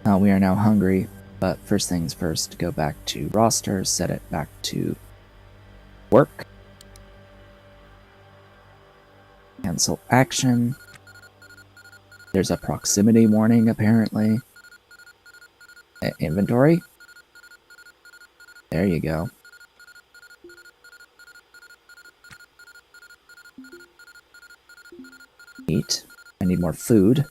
We are now hungry, but first things first, go back to roster, set it back to work. Cancel action. There's a proximity warning, apparently. Inventory? There you go. Eat. I need more food.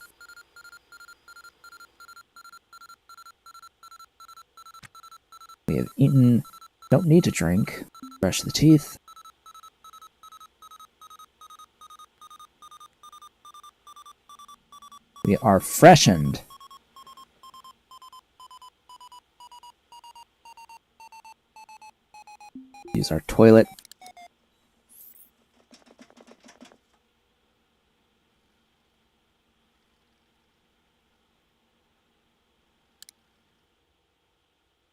We have eaten. Don't need to drink. Brush the teeth. We are freshened. Use our toilet.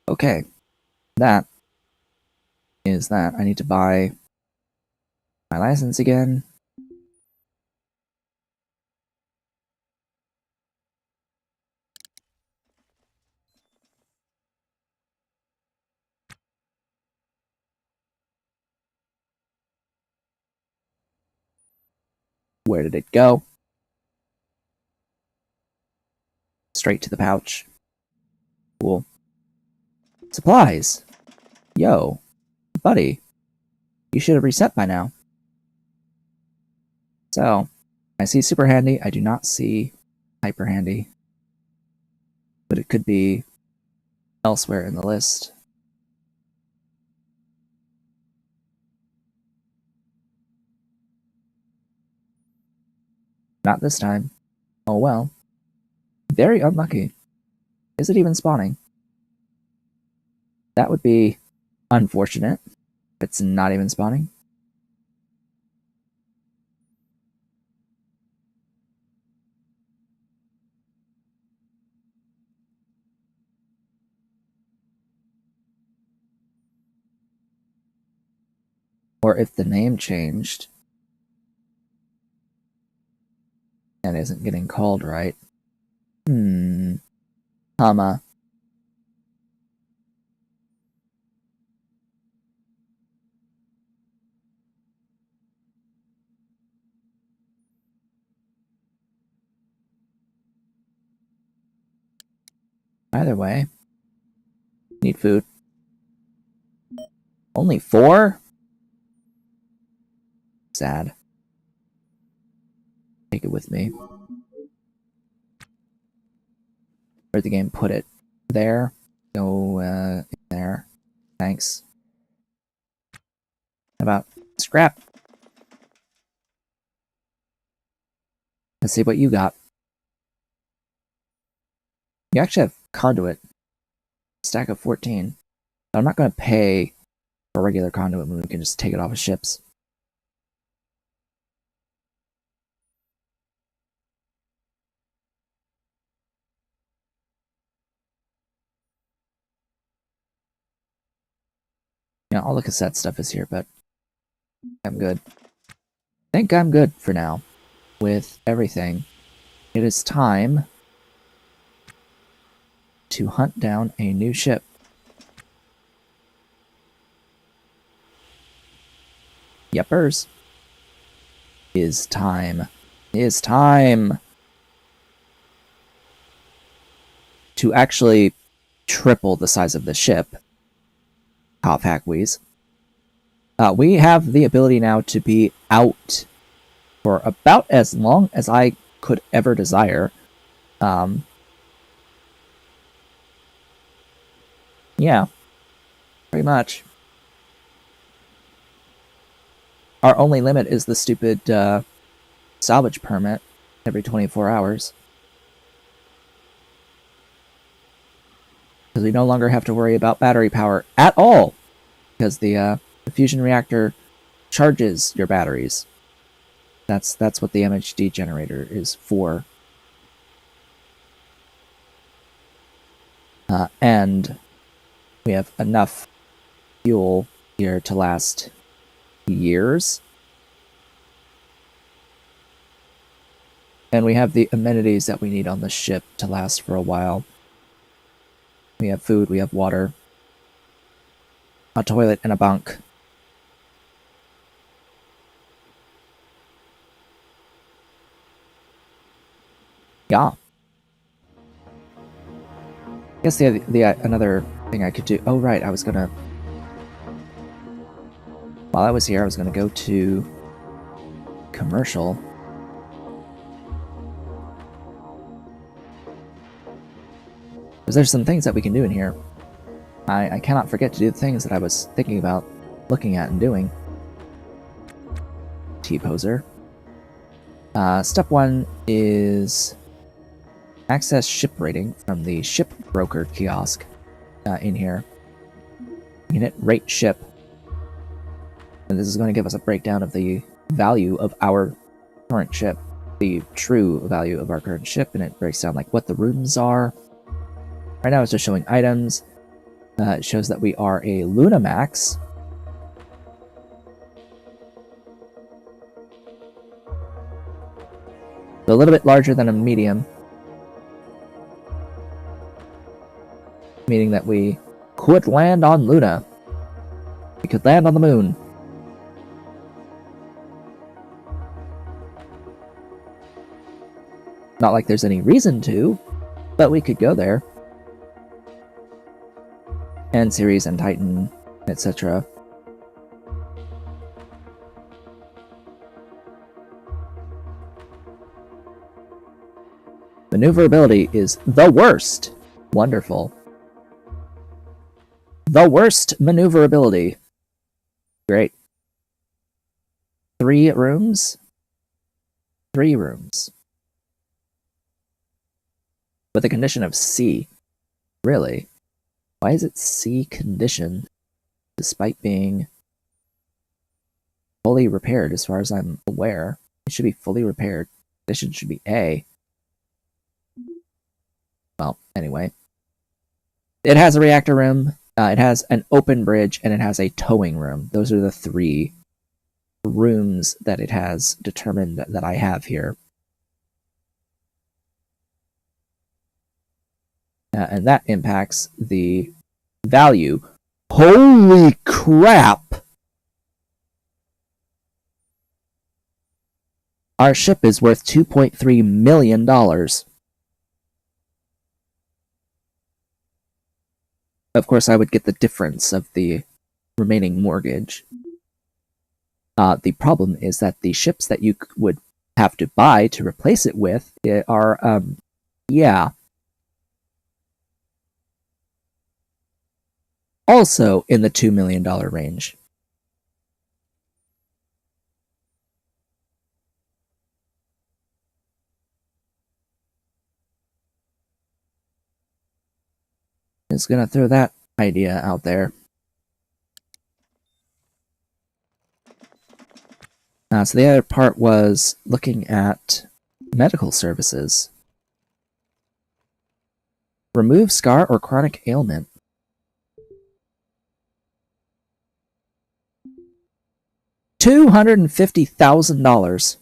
Okay. That is that. I need to buy my license again. Where did it go? Straight to the pouch. Cool. Supplies! Yo, buddy. You should have reset by now. So, I see super handy. I do not see hyper handy. But it could be elsewhere in the list. Not this time. Oh well. Very unlucky. Is it even spawning? That would be unfortunate if it's not even spawning. Or if the name changed and isn't getting called right. Comma. Either way. Need food. Only 4? Sad. Take it with me. Where'd the game put it? There. Go in there. Thanks. How about scrap? Let's see what you got. You actually have conduit. Stack of 14. But I'm not going to pay for regular conduit when we can just take it off of ships. You know, all the cassette stuff is here, but I'm good. I think I'm good for now with everything. It is time to hunt down a new ship. Yepers. Is time. Is time to actually triple the size of the ship. Cough hack wheeze. We have the ability now to be out for about as long as I could ever desire. Yeah, pretty much. Our only limit is the stupid salvage permit every 24 hours. Because we no longer have to worry about battery power at all. Because the fusion reactor charges your batteries. That's what the MHD generator is for. And we have enough fuel here to last years. And we have the amenities that we need on the ship to last for a while. We have food, we have water, a toilet, and a bunk. Yeah. I guess the another thing I could do... Oh, right, I was gonna... While I was here, I was gonna go to... commercial. Because there's some things that we can do in here. I cannot forget to do the things that I was thinking about looking at and doing. T-poser. Step 1 is access ship rating from the ship broker kiosk in here. You can hit rate ship, and this is going to give us a breakdown of the value of our current ship, the true value of our current ship, and it breaks down like what the rooms are. Right now it's just showing items. It shows that we are a Lunamax. So a little bit larger than a medium. Meaning that we could land on Luna. We could land on the moon. Not like there's any reason to, but we could go there. And Ceres and Titan, etc. Maneuverability is the worst. Wonderful. The worst maneuverability. Great. 3 rooms? 3 rooms. With a condition of C. Really? Why is it C condition, despite being fully repaired as far as I'm aware? It should be fully repaired. Condition should be A. Well, anyway. It has a reactor room, it has an open bridge, and it has a towing room. Those are the 3 rooms that it has determined that I have here. And that impacts the value. Holy crap! Our ship is worth $2.3 million. Of course, I would get the difference of the remaining mortgage. The problem is that the ships that you would have to buy to replace it with are, yeah. Also in the $2 million range. Just gonna throw that idea out there. So the other part was looking at medical services. Remove scar or chronic ailment. $250,000.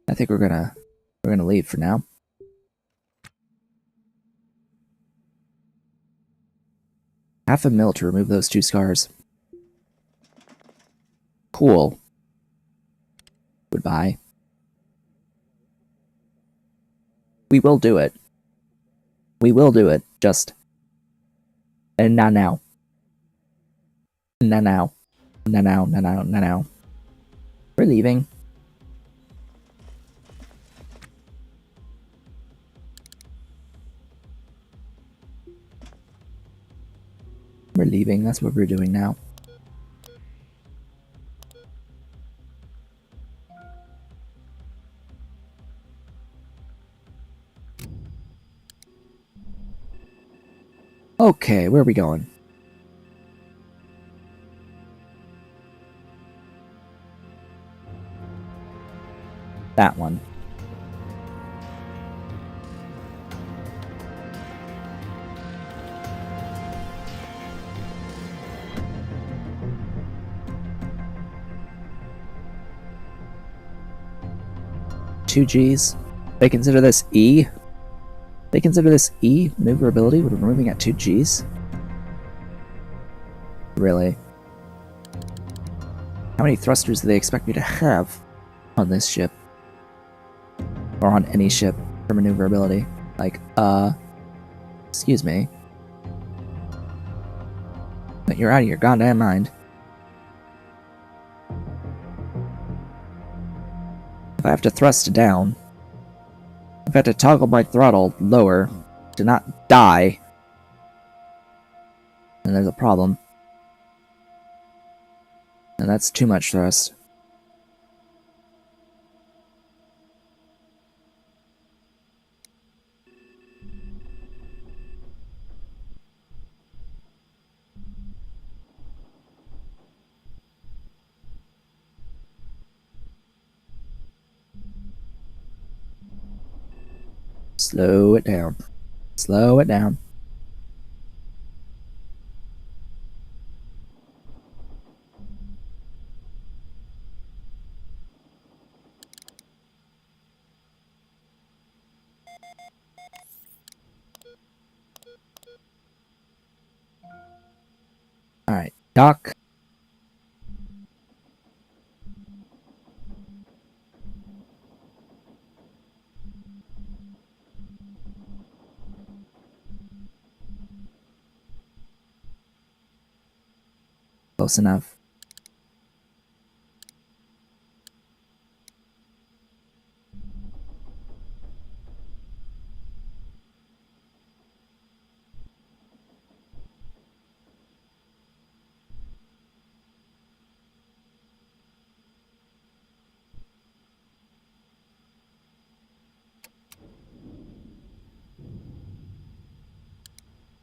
I think we're gonna leave for now. $500,000 to remove those 2 scars. Cool. Goodbye. We will do it. We will do it. Just... And not now. Not now. Not now. Not now. Not now. We're leaving. We're leaving. That's what we're doing now. Okay, where are we going? That one. Two Gs. They consider this E? They consider this E maneuverability when we're moving at 2 Gs? Really? How many thrusters do they expect me to have on this ship? Or on any ship for maneuverability? Like, excuse me. But you're out of your goddamn mind. If I have to thrust down, if I have to toggle my throttle lower to not die, then there's a problem. And that's too much thrust. Slow it down. Slow it down. Alright, dock. Close enough.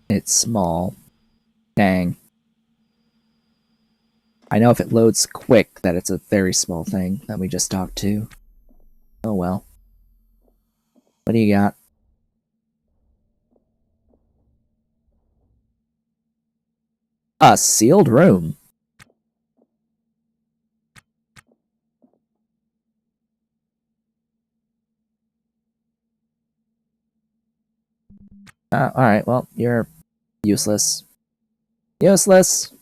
It's small. Dang. I know if it loads quick that it's a very small thing that we just talked to. Oh well. What do you got? A sealed room. Alright, well, you're useless. Useless!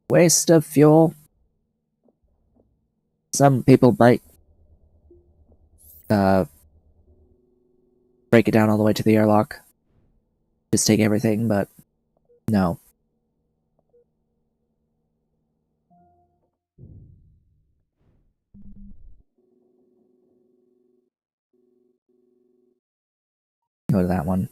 Waste of fuel. Some people might break it down all the way to the airlock. Just take everything, but no. Go to that one.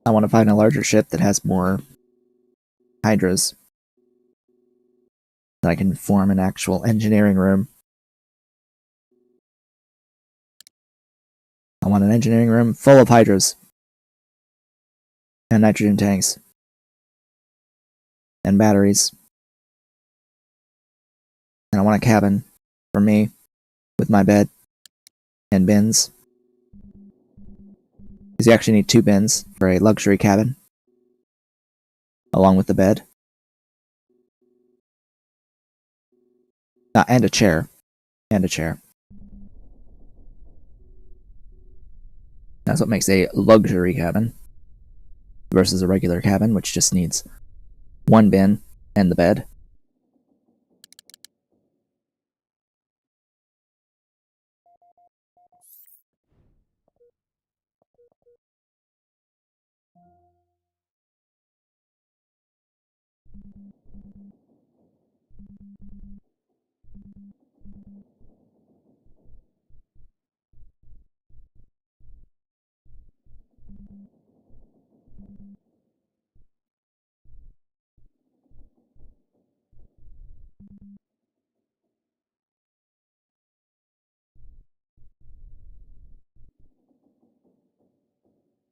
I want to find a larger ship that has more hydras. That I can form an actual engineering room. I want an engineering room full of hydras. And nitrogen tanks. And batteries. And I want a cabin for me with my bed and bins. Because you actually need 2 bins for a luxury cabin. Along with the bed. And a chair. And a chair. That's what makes a luxury cabin. Versus a regular cabin, which just needs 1 bin and the bed.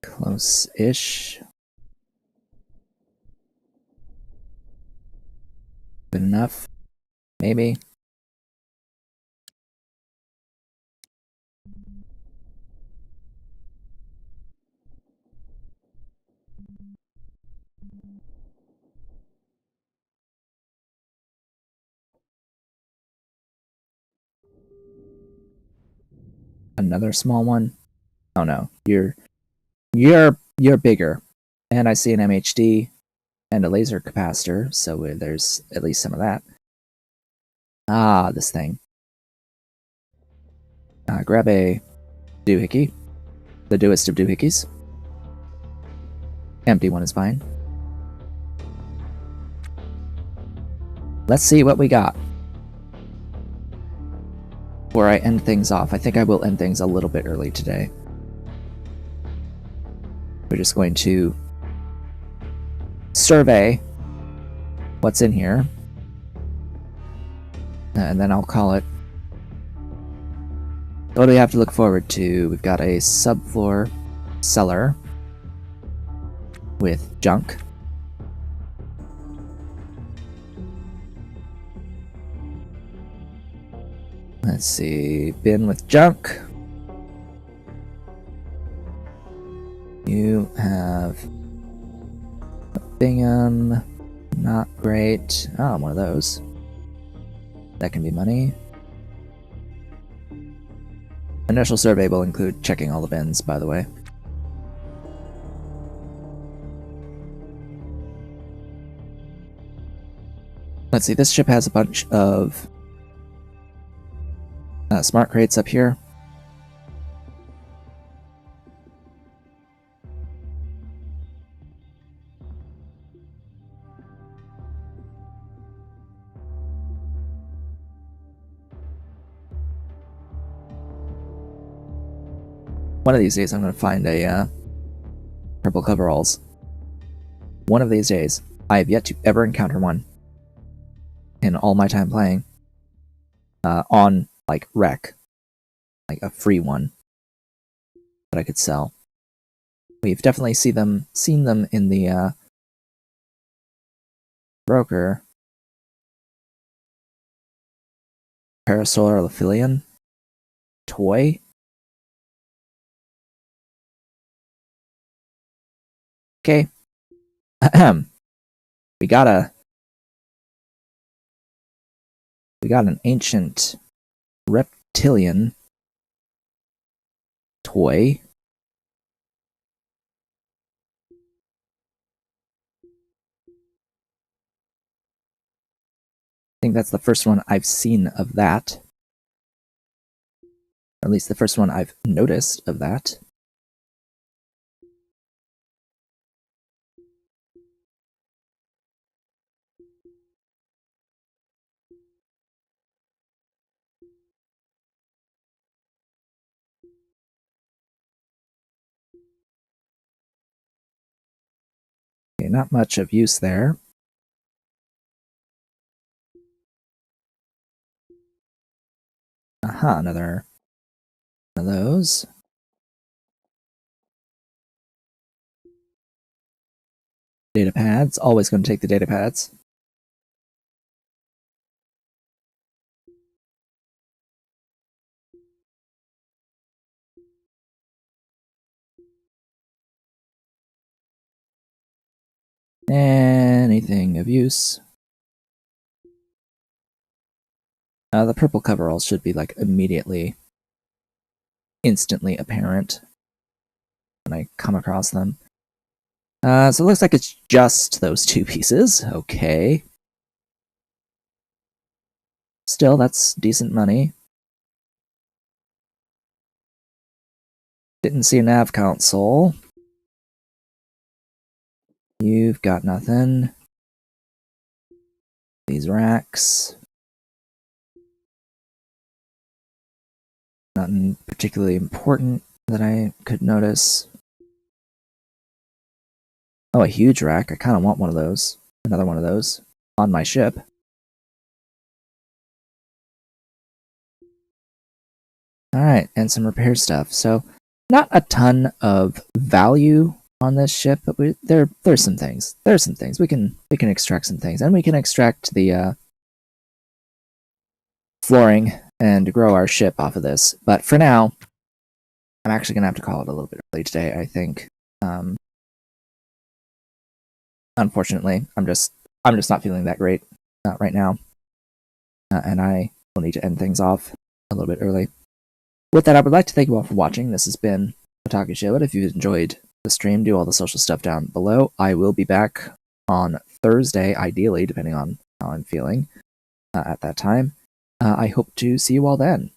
Close-ish. Good enough. Maybe. Another small one. Oh no, you're bigger. And I see an MHD and a laser capacitor, so there's at least some of that. Ah, this thing. Grab a doohickey. The doest of doohickeys. Empty one is fine. Let's see what we got. Before I end things off, I think I will end things a little bit early today. We're just going to survey what's in here. And then I'll call it. What do we have to look forward to? We've got a subfloor cellar with junk. Let's see, bin with junk. You have a Bingham, not great. Oh, one of those. That can be money. Initial survey will include checking all the bins, by the way. Let's see, this ship has a bunch of smart crates up here. One of these days I'm going to find a purple coveralls. One of these days. I have yet to ever encounter one in all my time playing on like rec, like a free one that I could sell. We've definitely seen them in the broker. Parasaurolophilian toy. Okay. we got an ancient reptilian toy. I think that's the first one I've seen of that. Or at least the first one I've noticed of that. Okay, not much of use there. Aha, another one of those. Data pads, always going to take the data pads. Anything of use. The purple coveralls should be like instantly apparent when I come across them. So it looks like it's just those two pieces. Okay. Still, that's decent money. Didn't see a nav console. You've got nothing. These racks. Nothing particularly important that I could notice. Oh, a huge rack. I kind of want one of those. Another one of those on my ship. Alright, and some repair stuff. So, not a ton of value on this ship, but there's some things. There's some things. We can extract some things. And we can extract the flooring and grow our ship off of this. But for now, I'm actually going to have to call it a little bit early today, I think. Unfortunately, I'm just not feeling that great right now. And I will need to end things off a little bit early. With that, I would like to thank you all for watching. This has been Otaku Showit. If you enjoyed the stream, do all the social stuff down below. I will be back on Thursday, ideally, depending on how I'm feeling at that time. I hope to see you all then.